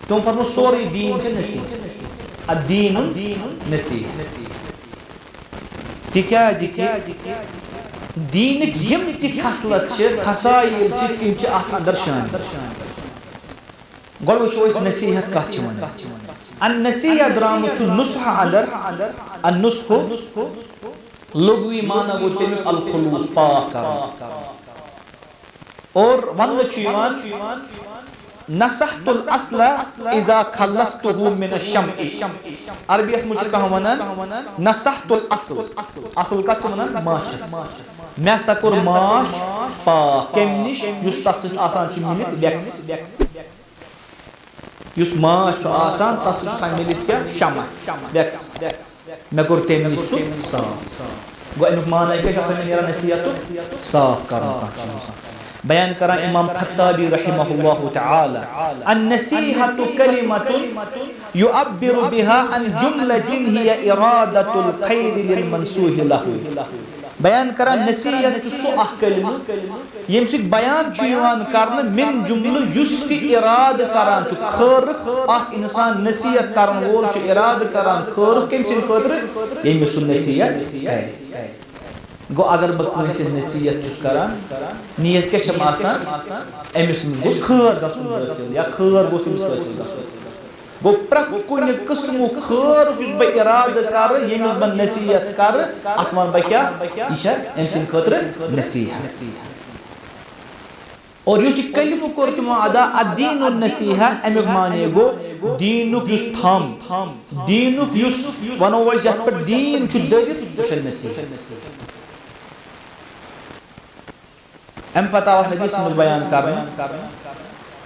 तुम फरमो सोरी दीन छ नसीह अदीन नसीह तिक्या दीन यम ति खसलत खसाइल तिम अत अंदर शान गोड़ वो नसीहत कत अन नसीहत द्राम नुसह अंदर अन नुसह लघुवी माना गो तमिक अल खुलूस पाक और वन नसहतुल अस्ला इज़ा खल्लस्तुहु मिन अश-शम्इ अरबियस मुझ कह वनान नसहतुल असल का वनान माछ मैं सकुर माछ पाक केम निश युस तत आसान छ मिलित वेक्स युस माछ छ आसान तत छ मिलित क्या शमा वेक्स मैं कुर तेम निश साफ गो अमुक माना क्या छ मेरा नसीहत साफ करना बयान करा इमाम खत्ताबी रहिमहुल्लाहु तआला अन-नसीहतु कलिमतुन युअब्बिरु बिहा अन जुमलतिन हिय इरादतुल खैर लिल मंसूह लहु बयान करा नसीहत सु अख कलिमा यम सित बयान छु यवान करन मिन जुमल युस ति इराद करान छु खैर अख इंसान नसीहत करन वोल छु इराद करान खैर केम सिन खतर यम सु नसीहत है गो अगर बस नसीहत करान नीयत क्या अमिस गोस खैर गसुन या खैर गोस हासिल गो प्रत कुन किस्मु खैर बह इराद कर यमिस बह नसीहत कर अत वन बह क्या यह अम सद खतर नसीहत और युस कलिमु कोर तमो अदा अदीनुन नसीहा अमुक माने गो दीनुक युस थम दीनुक युस वनो वस यत पर दीन छु दरित छु नसीहत अम पता हदीस में बयान करना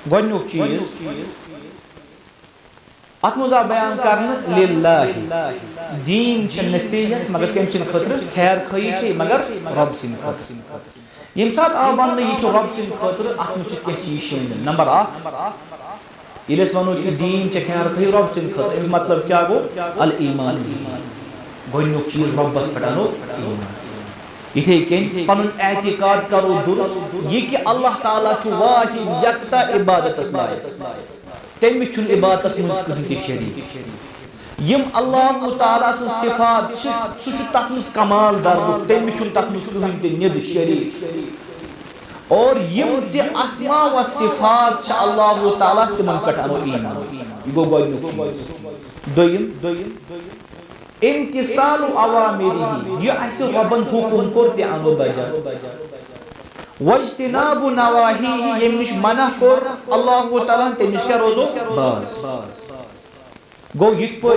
गोनुक चीज अत मुजा बयान करना लिल्लाहि दीन छ नसीहत मगर केम सिन खतर खैर खई छ मगर रब सिन खतर यम सात आ बन ये छ रब सिन खतर अत में छ के चीज शेन नंबर 1 इलेस वनो कि दीन छ खैर खई रब सिन खतर मतलब क्या गो अल ईमान गोनुक चीज रब बस पटानो ईमान इथे केन पनुन एतिकाद करो दुरुस्त ये कि अल्लाह ताला छु वाहिद यकता इबादत लायक तेम छु इबादत मुझ कहि शरीक यम अल्लाह ताला सु सिफात सु छु तफुस कमाल दर तेम छु तफुस कहि ते निद शरीक और यम ते अस्मा व सिफात छ अल्लाह ताला तिमन कट अनो ईमान गो गोनुक दोयम इंतिसालु अवामिरिही ये ऐसे रबन हुकुम करते आनो बजा वज्तिनाबु नवाहीही यमिश मना कर अल्लाह ताला तमिश क्या रोजो बाज गो यित पर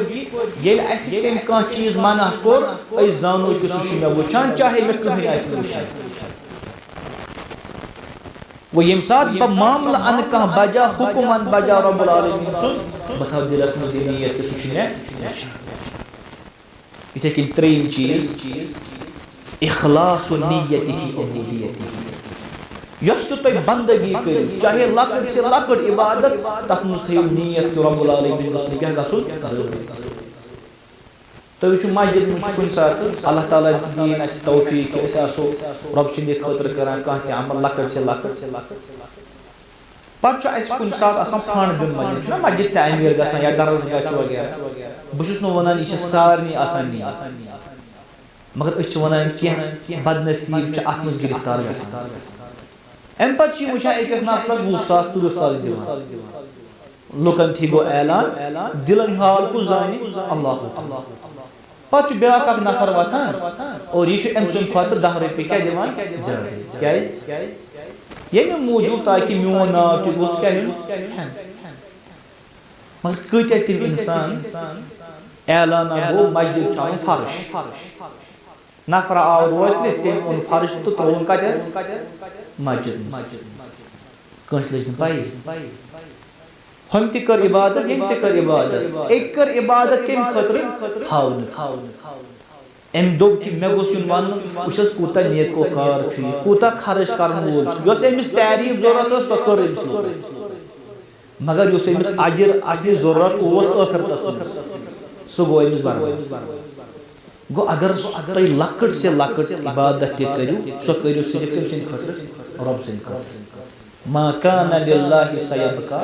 ये ऐसे तेम का चीज मना कर ऐ जानो कि सुशी में वुचान चाहे मैं कहीं ऐसे वुचान वो यम साथ ब मामला अन का बजा हुकुम अन बजा रब्बुल आलमीन सुन बताओ दिलस में नियत के सुशी में इथे कि त्रीम चीज इखलास नियति की उबूदियति यस तो तय बंदगी कर चाहे लकड़ से लकड़ इबादत तत मुझ थयो नियत के रब्बुल आलमीन रसूल क्या गसुल तो विच मस्जिद में कुन साथ अल्लाह ताला दीन अस तौफीक अस आसो रब सिंदे खतर करान कांति अमल लकड़ से लकड़ पछ अस कुन साथ आसान फंड दिन मस्जिद मस्जिद तामीर गसान या दरगाह छ वगैरह बुशुस न वनान यह सारनी आसानी मगर अस वनान क्या बदनसीब अत मज गिरफ्तार गसान अम पे वुचा अकिस नफरस 20,000 30,000 दिवान लुकन थी गो ऐलान दिलन हाल को जानी अल्लाह पे ब्या नफर वथान और यह अम सुन खुद 10 रुपये क्या दिवान क्या ये मौजूद ताकि मोन नाव तुस क्या मगर कत्या तिम इंसान ऐलान गो मस्जिद छावन फर्श नफर आव रोतले तेम उन फर्श तो त्रोन कत मस्जिद कंस लज न पाई हम ते कर इबादत यम ते कर इबादत एक कर इबादत केम खतर हावन एम दोब कि मे गोस युन वन उशस कूता नियत को कार छु कूता खर्च करन वोल यस एमिस तारीफ जरूरत सो कर मगर अमिस अजर असली जरूरत आखिरत सह गो अमिस गो अगर तुम लकड़ से लकड़ इबादत करू सो करू सिर्फ कम सिंद खतर रब सिंद खतर मा काना लिल्लाहि सयबका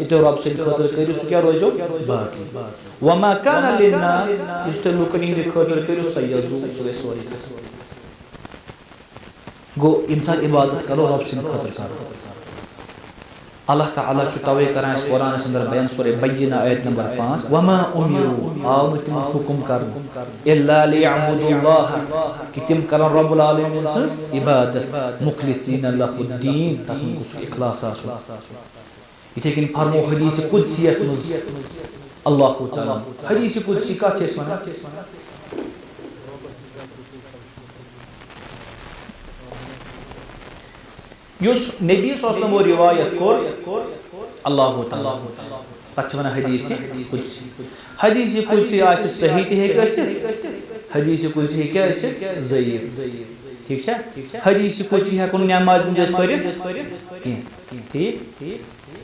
इतो रब सिंद खतर करू सो क्या रोजो बाकी व मा काना लिन्नास इस्तो लुकनी खतर करू सयजू सो सोरी गो यम सात इबादत करो रब सिंह खतर करो अल्लाह ताला तवे कर कुरान अंदर बयान सूरह बय्यिना आयत नंबर 5 वमा उमिरू आव तिम हुकुम कर इल्ला लियअबुदुल्लाह कि तिम कर रब्बुल आलमीन सस इबादत मुखलिसीन लहुद्दीन तखन कुछ इखलास आसो इथे किन फरमो हदीस कुदसी मज अल्लाह ताला हदीस कुदसी का छस वना युस नबी सल्लल्लाहु अलैहि रिवायत कोर अल्लाह ताला तचवन हदीस कुदसी आस सही ते हे हदीस कुदसी हे क्या ज़ईफ ठीक है हदीस कुदसी हकुन नमाज मुझे पढ़ित ठीक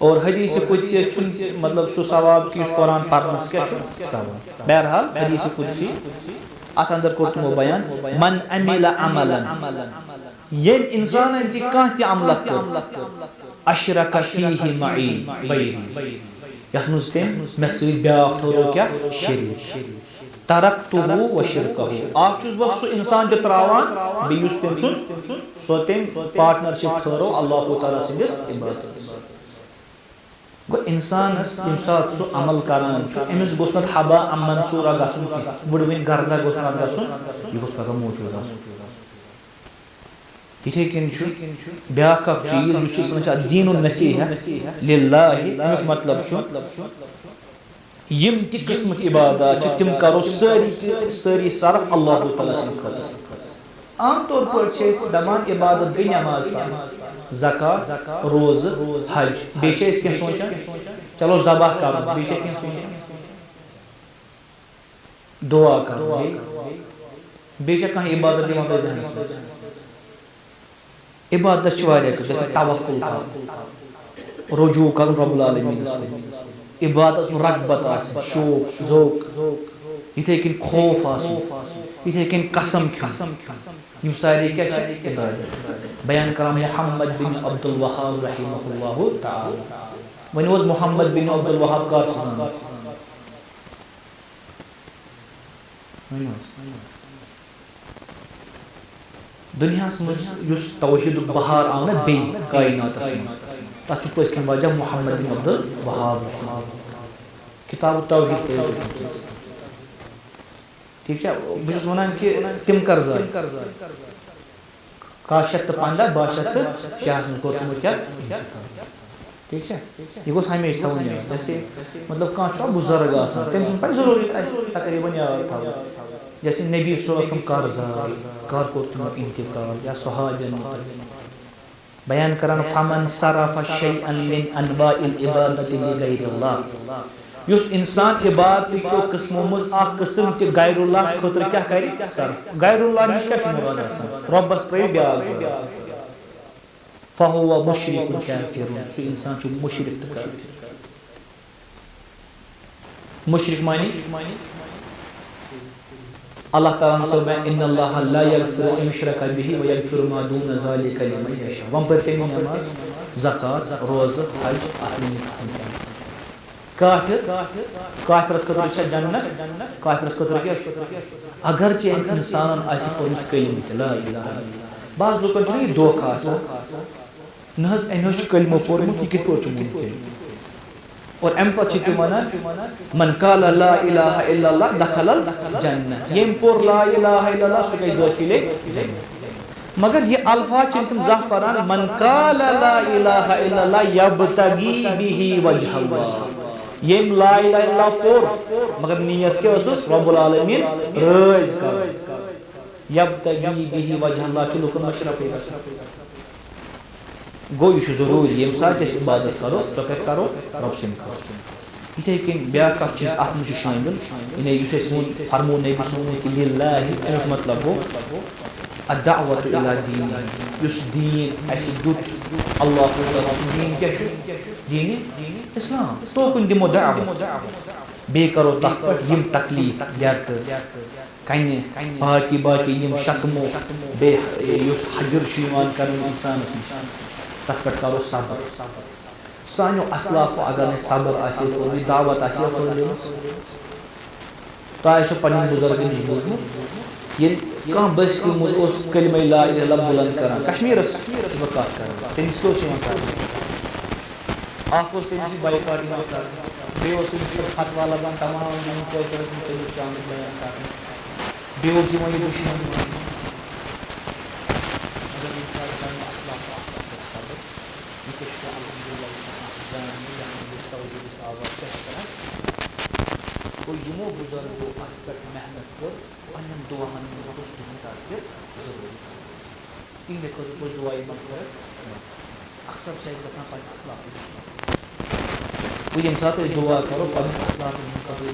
और हदीस कुदसी मतलब सु सवाब कि कुरान पढ़नस क्या सवाब बहरहाल हदीस कुदसी अत अंदर कोर तुमो बयान मन अमिला अमलन ये इंसान की कह त अमल कर अशरक फीहि मई बैरी यह मुस्लिम में सही ब्याह थोरो क्या शरीक तरक्तुहु व शिरकहु आख चुस बस सु इंसान जो त्रावान बेयुस तेम सुन सो तेम पार्टनरशिप थोरो अल्लाह ताला सिंदिस इबादत गो इंसान यम सात सु अमल करान एमिस गोस नत हबा मंसूरा गसुन वुडविन गर्दा गोस नत गसुन ये गोस पगा मौजूद आसुन इथे किन ब्याह का चीज युस दीनुन नसीहा लिल्लाहि अमुक मतलब यम ति किस्म इबादत तिम करो सारी सरफ अल्लाह ताला सिंह खतर आम तौर पर दमान इबादत गई नमाज ज़कात रोज़ हज बेचे इसके सोचा चलो ज़बाह कर बेचे के सोचा दुआ कर बेचे कहाँ इबादत दिमा पे जाने इबादत वारिया कर जैसे तवक्कुल कर रुजू कर रब्बुल आलमीन इबादत में रगबत आस शौक ज़ौक इथे किन खौफ आस इथे किन कसम यम सारी क्या इबादत बयान कर मोहम्मद बिन अब्दुल वहाब रहिमहुल्लाहु तआला वन वाज मोहम्मद बिन अब्दुल वहाब का दुनिया युस तौहीद बहार आव ना बे कायनात तथ पन वजह मोहम्मद बिन अब्दुल वहाब किताब तौहीद ठीक है बहुत वन कि तिम कर काश 15 बाशत शाह कोर क्या ठीक है ये गोस हमेशा थवन जैसे मतलब कह बुजुर्ग तम जरूरी तकरीबन याद था जैसे नबी सल्लल्लाहु कर कोर तुम इंतकाल या सहाबन बयान करन फमन सरफ शैअन मिन अनवाइल इबादति लिगैरिल्लाह युस इंसान इबादत को किस्मों में आ किस्म के गैरुल्लाह खतर क्या करे सर गैरुल्लाह निश क्या मुराद आसान रब्बस त्रै ब्याग फहुवा मुशरिकुन काफिरुन सु इंसान छु मुशरिक त काफिर मुशरिक मानी अल्लाह ताला ने फरमाया इन्नल्लाह ला यगफिरु अन युशरका बिही व यगफिरु मा दून ज़ालिका लिमन यशा वम पर ते नमाज ज़कात रोज़ा हज आखिरी काफिर काफिरस खतर छ जन्नत काफिरस खतर क्या अगर चे इंसान आसि पढ़ कलिमा ला इलाहा इल्लल्लाह बाज लोकन छ धोखा आसा नहज एनोश कलिमा पढ़मुत ये कित पढ़ मुमकिन और एम पछी तुम मन काला ला इलाहा इल्लल्लाह दखलल जन्नत यम पर ला इलाहा इल्लल्लाह सु गई दाखिले मगर ये अल्फाज तुम ज़ाह परान मन काला ला इलाहा इल्लल्लाह यबतगी बिही वजह अल्लाह यम ला इलाहा इल्लल्लाह पर मगर नियत के असस रब्बुल आलमीन राज कर यबतगी बिही वजह अल्लाह चलो कन मशरफ गो यह जरूरी ये साथ इबादत करो तो क्या करो रब सिंह करो इथे कन ब्या चीज अत मुझ शामिल इन्हें फरमो नबी कि लिल्लाहि मतलब गो अदावत इला दीन युस दीन ऐसे दुत अल्लाह दीन क्या दीन इस्लाम तो कुन दिमो दावत बे करो तक यम तकलीफ यक कने बाकी यम शक्मो बे युस हजर शिमान करन इंसान तक पर करो सब्र सानो असलाफ अगर ने सब्र आसे तो दावत आसे तो आयशो पन्नी बुजुर्ग निज बोजमु ये कह बस्ती मुझ कलमे ला इलाहा इल्लल्लाह बुलंद करान कश्मीरस कत कर तमिस क्या तमिस बाइकाट बे फतवा लगान तमाम शामिल बयान कर बे दुश्मन तो यमो बुजुर्गों मेहनत कर दुआन जरूरी तीन दुआ अक्सर वो ये साथ दुआ करो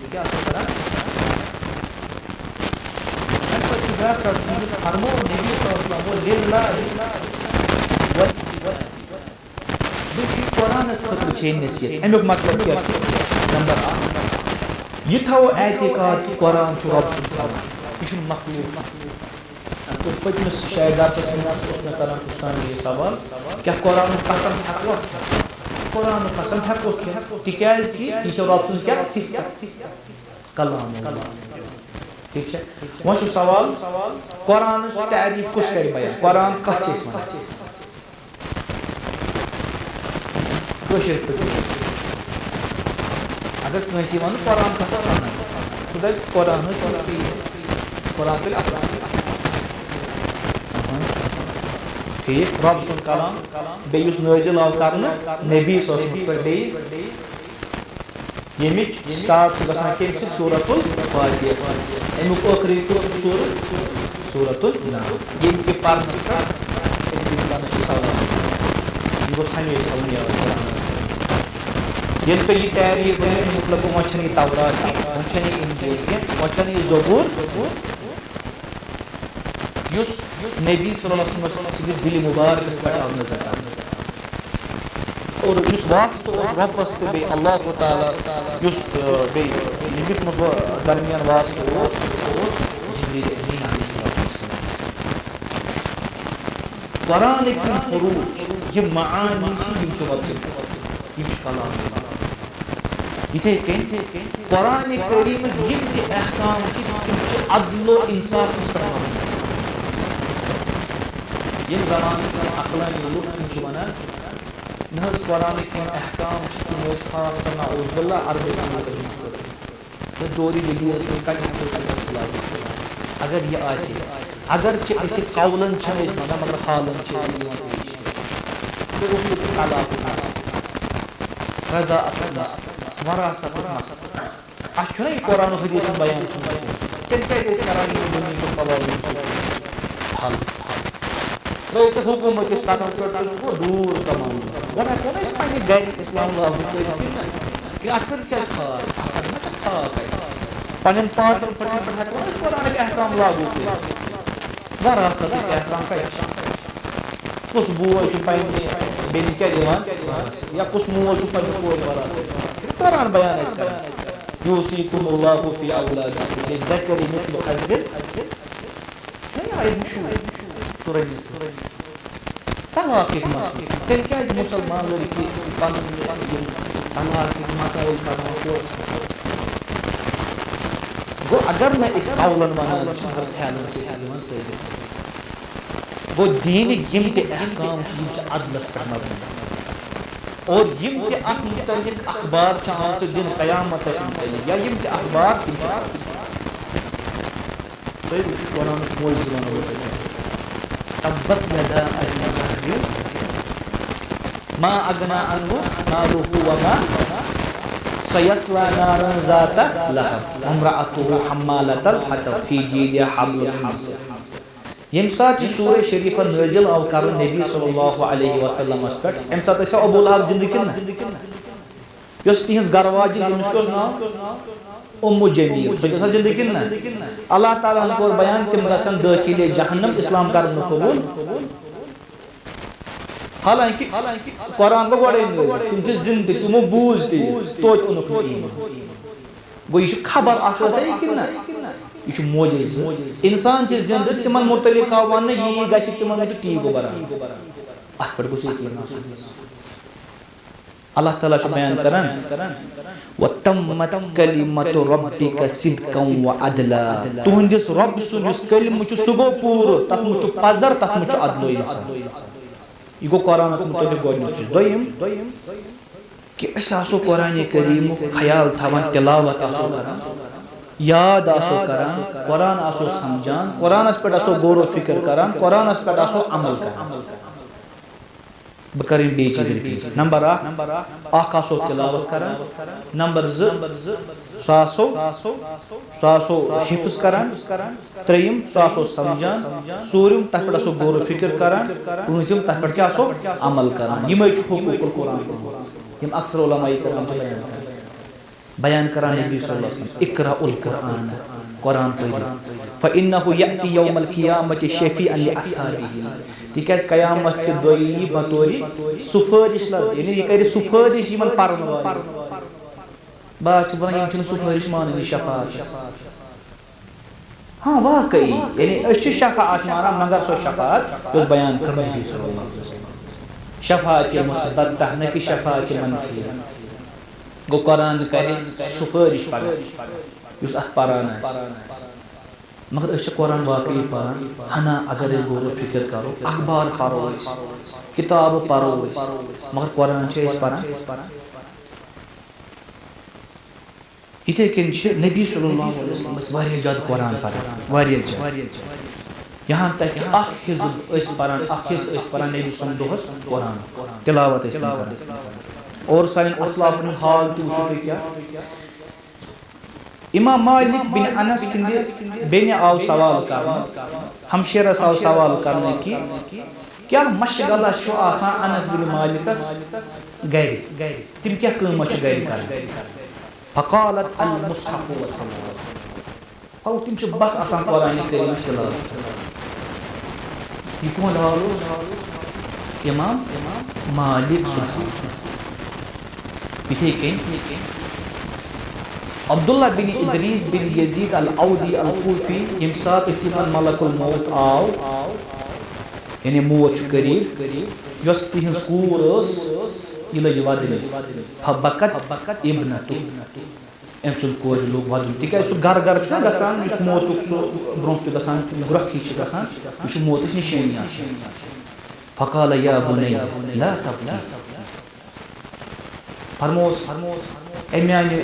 क्या कुरान नसीहत अमुक मतलब क्या नंबर 1 यह थो एतिकाद कि कुरान रब सुंद यह मखलूक तो पतमिस शायद ये सवाल क्या कुरान कसम कुरान कसम हेको तिकाज कि यह रब सुंद क्या कलाम ठीक है वो सवाल कुरान तारीफ कुछ कर बयान कुरान कत अगर कंस वन कुरान कत सह दप कुरान कुरान ठीक रब सुंद कलाम बे नाजिल आव कर नबी पे यमिच स्टार्ट गसान कम सूरतुल फातिहा अमुक आखिरी सूरतुल नास यम के पढ़ने ये पे यह तारीफ मतलब वो तौरात वो इंजील वो ज़बूर युस नबी सल्लल्लाहु अलैहि वसल्लम दिल मुबारक पे नजर और युस वास्ते रब्बस तो बे अल्लाह ताला युस बे यमिस मस दरमियान वास्ते जिब्रील अमीन अलैहिस्सलाम कुरान के हुरूफ ये मानी यम कलाम इथे कुरान करीम यम ते अहकाम अदल और इंसाफ यम जमाने अकलानी लुक वन न कुरान अहकाम खास करना अरबी दौरी दली अगर यह अगर कौलन मगर हालन रजा वरासत अह कुरान हदीस बयान तेल हल त्रित हुकूमत सतह पे दूर कमान वो हेको पे गर इस्लाम लागू कि अत पे खाक पन पांचन फटन पे हेको कुरान अहकाम लागू कर वरासत एहतराम कुस बोल पे बेन क्या दिवान या कुछ मोल पे वरासत कुरान बयान यूसीकुमुल्लाहु फी औलादिकुम लिज़करि मिथलु हज़्ज़िल तलाक तेल क्या मुसलमान लड़की तलाक मसाइल गो अगर मैं इस कौलन वन गो दीन यम ते अहकाम अदलस पे मबनी और यम ते मुतल्लिक अखबार दिन क़यामत मुतल्लिक या यम ते अखबार कुरान तब्बत यदा अबी लहब मा अगना अन्हु मालुहु व मा सयस्ला नारन ज़ाता लहब इम्रअतुहु हम्मालतल हतब फी जीदिहा हब्लुम मिन मसद यम साथ सूरह शरीफ नाजिल आव कर नबी सल्लल्लाहु अलैहि वसल्लम पे एम साथ अबू लहब जिंदगी यस तिहंज गरवाजी तमिस को नाम उम्मु जमील सो जिंदगी ना अल्लाह ताला को बयान तिम गसन दाखिल जहन्नम इस्लाम कर कबूल हालांकि कुरान गोड़े तुम जिंद तुमो बूझ तोत उनुक ईमान गो यह खबर कि यह मोजिज इंसान जिंद तिमन मुतलिक आव वन यी गि तिमन टी गो बरान अत पे Allah Ta'ala bayan karan وَتَمَّتْ كَلِمَةُ رَبِّكَ صِدْقًا وَعَدْلًا تُہنٛدِس رۄب سُنٛد یُس کلمہٕ چھُ سُہ گوٚو پوٗرٕ تتھ منٛز چھُ پزر تتھ منٛز چھُ عدل و اِنصاف یہِ گوٚو قرآنس مُتعلق گۄڈنیُک چیٖز دوٚیِم کہِ أسۍ آسو قرآنِ کریٖمُک خیال تھاوان تِلاوت آسو کران یاد آسو کران قرآن آسو سمجھان قرآنس پٮ۪ٹھ آسو غور و فِکر کران قرآنس پٮ۪ٹھ آسو عمل کران بہٕ کرٕ یِم بیٚیہِ چیٖز رِپیٖٹ نمبر اکھ آسو تِلاوت کران نمبر زٕ سُہ آسو حِفظ کران ترٛیٚیِم سُہ آسو سمجھان ژوٗرِم تتھ پٮ۪ٹھ آسو غور و فِکر کران پٲنٛژِم تتھ پٮ۪ٹھ کیٛاہ آسو عمل کران یِمے چھِ حقوٗق القرآن یِم اکثر علماء کرام چھِ بیان کران نبی صلی اللہ علیہ وسلم اقرأ القرآن قرآن پٔرِو فإنه يأتي يوم القيامة شفيعا لأصحابه تِکیٛازِ قیامت کہِ دۄہ یی بطورِ سُفٲرِش یعنی یہِ کرِ سُفٲرِش یِمن پرن والٮ۪ن بہٕ چھُس ونان یِم چھِنہٕ سُفٲرِش مانان یہِ شفاعت ہاں واقعی یعنی أسۍ چھِ شفاعت مانان مگر سۄ شفاعت یۄس بیان کٔر نبی صلی اللہ علیہ وسلم شفاعت مثبتہ نہ کہِ شفاعت منفی گوٚو قرآن کرِ سُفٲرِش پگاہ یُس اتھ پران آسہِ مگر أسۍ چھِ قرآن واقعی پران ہنا اگر أسۍ غور و فِکر کرو اخبار پرو أسۍ کِتابہٕ پرو أسۍ مگر قرآن چھِ أسۍ پران یِتھے کٔنۍ چھِ نبی صلی اللہ علیہ وسلم ٲسۍ واریاہ زیادٕ قرآن پران واریاہ زیادٕ یہاں تک کہ اکھ حِزب ٲسۍ پران اکھ حِصہٕ ٲسۍ پران نبی سُنٛد دۄہس قرآن تِلاوت ٲسۍ تِم کران اور سانٮ۪ن اسلافن ہُنٛد حال تہِ وٕچھو تُہۍ کیٛاہ امام مالک بن انس سٕنٛدِ بیٚنہِ آو سوال کرنہٕ ہمشیرس آو سوال کرنہٕ کہِ کیٛاہ مشغلہ چھُ آسان انس بن مالکس گرِ تِم کیٛاہ کٲمہ چھِ گرِ کران فقالت المصحف والتلاوة تِم چھِ بس آسان قرآنِ کریٖمٕچ تِلاوت یہِ کُہُنٛد حال اوس امام مالک سُنٛد یِتھے کٔنۍ عبداللہ بن ادریس بن یزید العودی الکوفی ییٚمہِ ساتہٕ تِمن ملک الموت آو یعنی موت چھُ قریٖب یۄس تِہنٛز کوٗر ٲس یہِ لٔج ودنہِ فبکت ابنتُ أمۍ سُنٛد کورِ لوٚگ ودُن تِکیٛازِ سُہ گرٕ گرٕ چھُنہ گژھان یُس موتُک سُہ برونٛہہ چھُ گژھان گرٛکھ ہِش چھِ گژھان یہِ چھُ موتٕچ نِشٲنی آسان فقال یا بنیہ لا تبکی فرموس اے میانہِ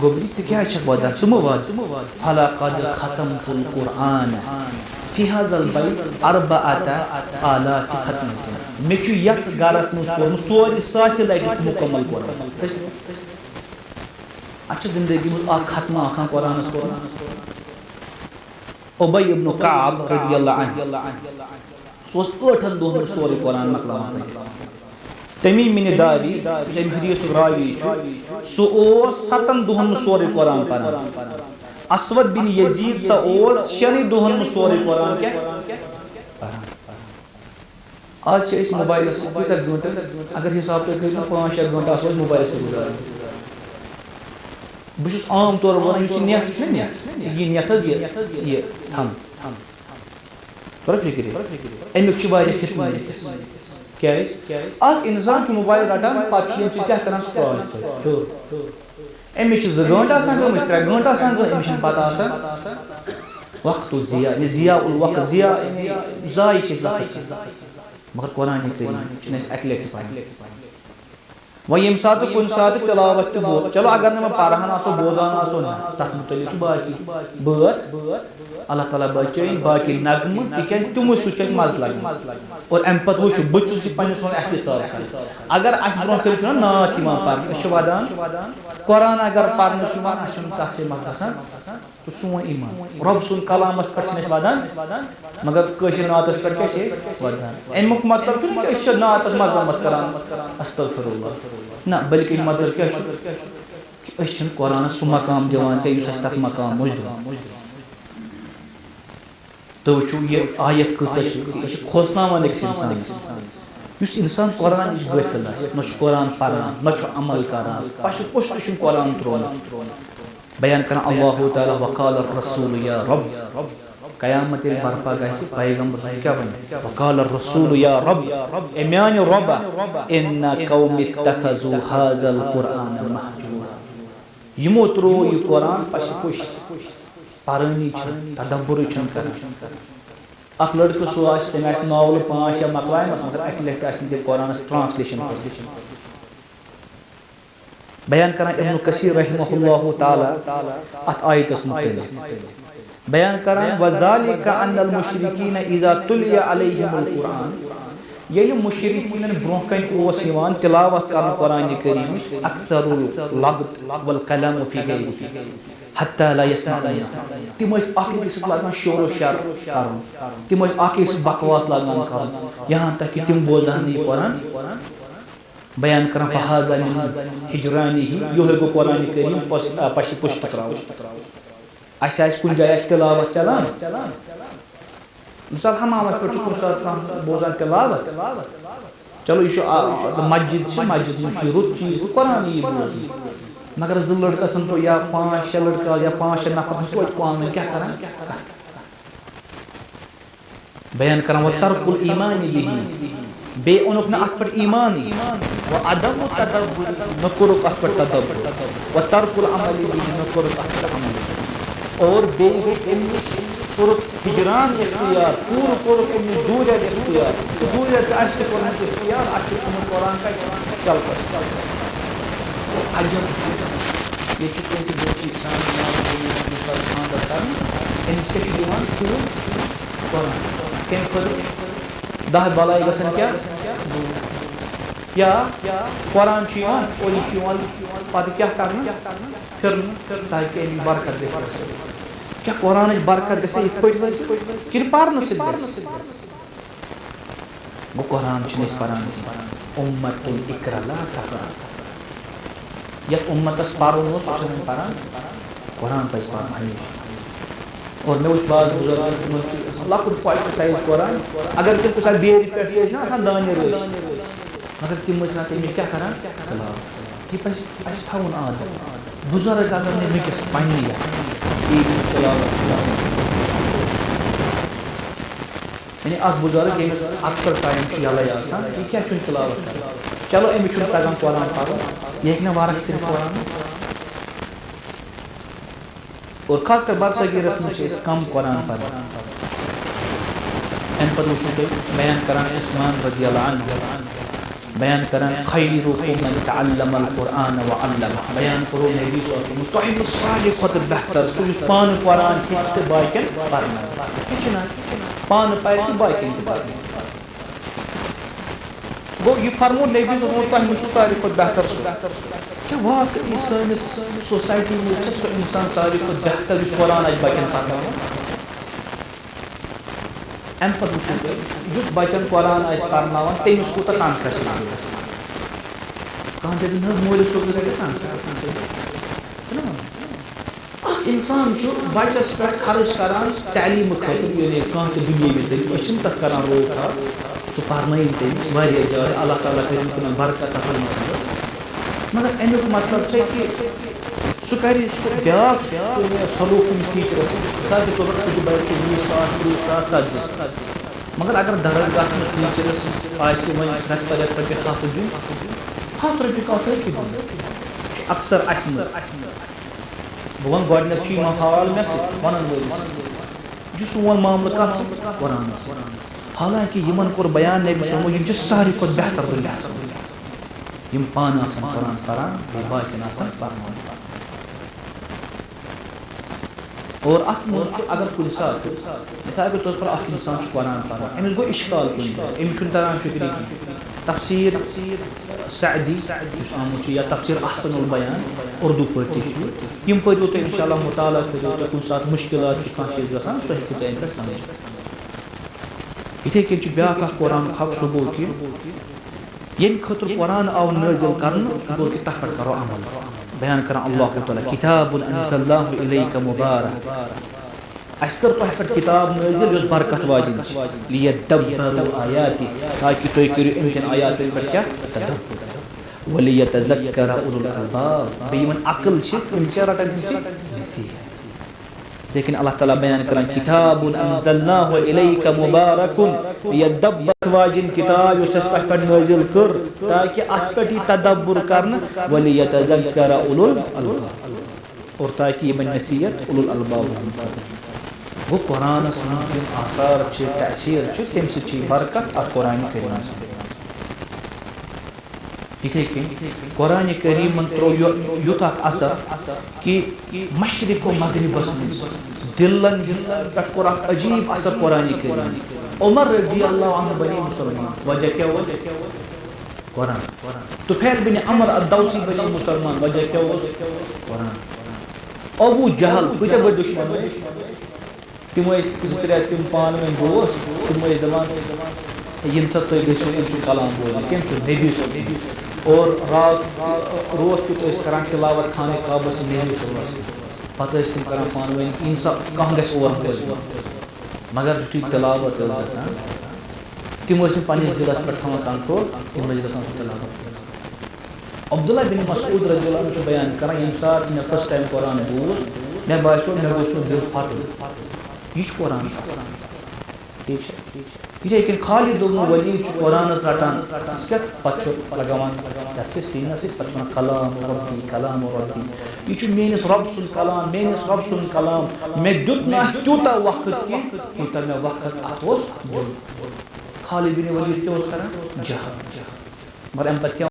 گوٚبرِ ژٕ کیٛازِ چھکھ ودان ژٕ مہٕ ود فلقد ختمت القرآن فی هذا البیت 4,000 ختمة مےٚ چھُ یتھ گرس منٛز پوٚرمُت 4,000 لٹہِ مُکمل قرآن اتھ چھِ زندگی منٛز اکھ ختمہٕ آسان قرآنس کوٚرمُت ابی ابن کعب رضی اللہ عنہ سُہ اوس 8 دۄہن منٛز سورُے قرآن مۄکلاوان پٔرِتھ تمیم بن داری یُس امہِ حدیثُک راوی چھُ سُہ اوس 7 دۄہن منٛز سورُے قرآن پران اسود بن یزید سا اوس 6 دۄہن منٛز سورُے قرآن کیٛاہ پران آز چھِ أسۍ موبایلس کۭتیاہ گٲنٛٹہٕ اگر حساب تُہۍ کٔرِو 5-6 گٲنٛٹہٕ آسو أسۍ موبایلس سۭتۍ گُزاران بہٕ چھُس عام طور ونان یُس یہِ نٮ۪ٹ چھُنہ نٮ۪ٹ یہِ نٮ۪ٹ حظ یہِ تھم توٚر فِکرِ امیُک چھُ واریاہ فتنہٕ کیٛازِ اکھ اِنسان چھُ موبایل رٹان پتہٕ چھُ ییٚمہِ سۭتۍ کیٛاہ کران سکرال ہیوٚر أمِس چھِ 2 گٲنٛٹہٕ آسان گٔمٕتۍ 3 گٲنٛٹہٕ آسان گٔمٕتۍ أمِس چھُنہٕ پتہ آسان وقتُ ضِیاع یہِ ضِیاء الوقت ضِیاع ضایہِ چھِ أسۍ وقت مگر قرآنِ کریٖم چھُنہٕ اَسہِ اکہِ لٹہِ پران وۄنۍ ییٚمہِ ساتہٕ کُنہِ ساتہٕ تِلاوت تہِ بوز چلو اگر نہٕ وۄنۍ پرہان آسو بوزان آسو نہ تتھ مُتعلق چھُ باقٕے بٲتھ اللہ تعالیٰ بچٲیِن باقٕے نغمہٕ تِکیٛازِ تِموٕے سۭتۍ چھُ اَسہِ مزٕ لگان اور امہِ پتہٕ وٕچھو بہٕ چھُس یہِ پننِس پانس احتِساب کران اگر اسہِ برونٛہہ کٔرِتھ چھُنہ نعت یِوان پرنہٕ أسۍ چھِ ودان قرآن اگر پرنہٕ چھُ یِوان اسہِ چھُنہٕ تتھ سۭتۍ مزٕ گژھان تہٕ سون ایٖمان رۄب سُنٛد کلامس پٮ۪ٹھ چھِنہٕ أسۍ ودان مگر کٲشِر نعتس پٮ۪ٹھ کیٛاہ چھِ أسۍ ودان امیُک مطلب چھُنہٕ کہِ أسۍ چھِ نعتس مذمت کران استغفر اللہ نہ بلکہِ امیُک مطلب کیٛاہ چھُ کہِ أسۍ چھِنہٕ قرآنس سُہ مقام دِوان کینٛہہ یُس اَسہِ تتھ مقام اوس دِوان تُہۍ وٕچھِو یہِ آیت کۭژاہ چھِ یہِ چھِ کھوژناوان أکِس اِنسانس یُس اِنسان قرآن نِش غٲفِل آسہِ نہ چھُ قرآن پران نہ چھُ عمل کران پشہِ پوٚشتُے چھُنہٕ قرآن ترٛوومُت بیان کران اللہ تعالیٰ وقال الرسول یا رب क़यामत बर्पा गसी पैगंबर क्या बने वक़ाल रसूल या रब ए म्यान रब इन्ना कौमी इत्तखज़ू हाज़ल कुरान महजूरा यमो त्रो यह कुरान पश पुश पारनी तदब्बुर कर अख लड़क सो तम नावल 5 या मकलाय मगर अक लट तम कुरान ट्रांसलेशन बयान कर इब्न कसीर रहमहुल्लाह ताला अत आयतस मुतल्लिक़ बयान कर वज़ालिका अन्नल मुशरिकीन इज़ा तुलिया अलैहिमुल कुरान ये मुशरिकीन ब्रोह कन ओस यवान तिलावत कर कुरान करीम अक्सरुल लगत वल कलम फी गैरिही हत्ता ला यस्मऊन तिम अकिस लगान शोर शर करन तिम अकिस बकवास लगान करन यहाँ तक कि तिम बोझन ये कुरान बयान कर फहाज़ा मिन हिजरानिही यो गो कुरान करीम पश पुष्ट तराव अस कुछ जाए तिलावत चलान मिसाल हमामत पे कुछ बोझान तिलावत चलो यह मस्जिद मस्जिद रुत चीज कुरान ये बोझ मगर 2 लड़का सन तो या 5-6 लड़का या 5-6 नफर तो पान क्या करान बयान कर वो तर्कुल ईमान यही बे उनुक न अत पर ईमान व अदम तदब्बुर न करुक अत पर तदब्बुर व तर्कुल अमल यही न करुक अत पर अमल और बे करुक हिजरान इख्तियार पूरा करुक इन दूर इख्तियार दूर आज के कुरान इख्तियार आज के कुरान का चल पर अजब ये कैसे बच्ची कुरान 10 बलाई गसन क्या या कुरान और यह पद क्या करना फिर ताकि बरकत गई क्या कुरान बरकत गई कि पारन गो कुरान पारान उम्मतुल इकरा ला तकरा यह उम्मतस पारो पारान कुरान पज पार और मैं उस बाज बुजुर्ग लकुट पॉइंट साइज कुरान अगर तुम कुछ बेरी पे ना आसान दाने रोश मगर तुम ना तुम क्या करान ये पस अस थाउन आदत बुजुर्ग अगर ने मिकस पानी या यानी अख बुजुर्ग ये अक्सर टाइम से यला आसान ये क्या चुन तिलावत कर चलो अमि चुन तगन कुरान पढ़ो ये ना वारक फिर कुरान और खासकर बरसगीरस में कम कुरान पढ़ अम पे वो बयान करान उस्मान रज़ियल्लाहु अन्हु बयान करान खैरुकुम मन तअल्लमल कुरान व अल्लमह बयान करो नबी सल्लल्लाहु अलैहि वसल्लम सारे खुद बेहतर सुस पान कुरान की बायकन पढ़ना किछना पान पर की बायकन पढ़ना गो ये फरमो नबी सल्लल्लाहु अलैहि वसल्लम सारे खुद बेहतर क्या वाकई सानिस सोसाइटी में सो इंसान सारे खुद बेहतर इस कुरान आज बचन पढ़ना अम पे वो बचन कुरान आज पढ़ना तमिस कूत तनख्वाह कह मोलिस इंसान बचस पे खर्च करान तालीम खतर कह दुनिया तरीके तक करान रोक सह पढ़न तमिस जाए अल्लाह ताला कर तुम बरकत मगर अमुक मतलब है कि सह कर ब्या सलूक टीचरस मिसाल के तौर पर 20,000 मगर अगर दरगाह में टीचरस वो रत पर रत हाथ दिन 100 रुपये कत अक्सर बह वन गोडनक हाल मे वन वो सोन मामल कत कुरान हालांकि इन कोर बयान नबी सल्लल्लाहु सारे खुद बेहतर यम पान कुरान पढ़ान बाकी पढ़ान और अगर कुछ सात मिसाल के तौर पर इंसान कुरान पढ़ान अमिस गो इश्काल अमिस तरान फिक्री तफसीर सअदी आमुत या तफसीर अहसनुल बयान उर्दू पे यम पढ़ो तो इंशाअल्लाह मुताला करो तो कुछ सात मुश्किलात कह चीज गसान सो हेकि तम पे समझ इथे के ब्या कुरान हक सो गो कि यम खतर कुरान आव नाज़िल करन सो गो कि तह पर करो अमल बयान कर अल्लाह ताला किताबुन अंज़लनाहु इलैका मुबारक अस्कर तो पर किताब नाज़िल यस बरकत वाजिन लियदब्बरु आयाति ताकि तो करो इन आयात पर क्या तदब्बर वलियतज़क्कर उलुल अलबाब बेमन अक्ल छ इन क्या रटन नसीहत लेकिन अल्लाह ताला बयान करान किताबुन अंज़लनाहु इलैका मुबारकुन यदब्बत किताब युस तह पे नाजिल कर ताकि अत पे तदब्बुर करन वलियतज़क्कर उलुल अलबाब और ताकि ये बन नसीहत उलुल अलबाब वो कुरान आसार तअसीर तम सि बरकत अत कुरान करीम इथे कुरान करीम त्रो युत असर कि मशरिक मगरिबस मज दिलन पे कोर अजीब असर कुरान करीम उमर रज़ियल्लाहु अन्हु बने मुसलमान वजह क्या हुआ कुरान तुफैल बिन अमर अद-दौसी बने मुसलमान वजह क्या हुआ कुरान अबू जहल कत बड़ दुश्मन तिम तिम पान वन दोस तिम दपान इन सा तुम गो कलाम बोल कम नबी और रात रोत कुत करान तिलावत खाने काबस नबी पत तम करान पान वन इन सा कह गो मगर यु तिलावत गसान तिम पे दिलस पे कंट्रोल तिम गसान तिलावत अब्दुल्ला बिन मसूद रज़ियल्लाहु अन्हु बयान कर ये सात मे फर्स्ट टाइम कुरान बूज मे बासो मे गोस दिल फट यह कुरान ठीक है खाली दोनों वली कुरान रटान लगान सीनस कलाम रब्बी यह मेनिस रब सुन कलाम मेनिस रब सुन कलाम मे दुत ना तूता वक्त यूता मे वक्त अत खालिद बिन वलीद क्या करान जहाद मगर अम पे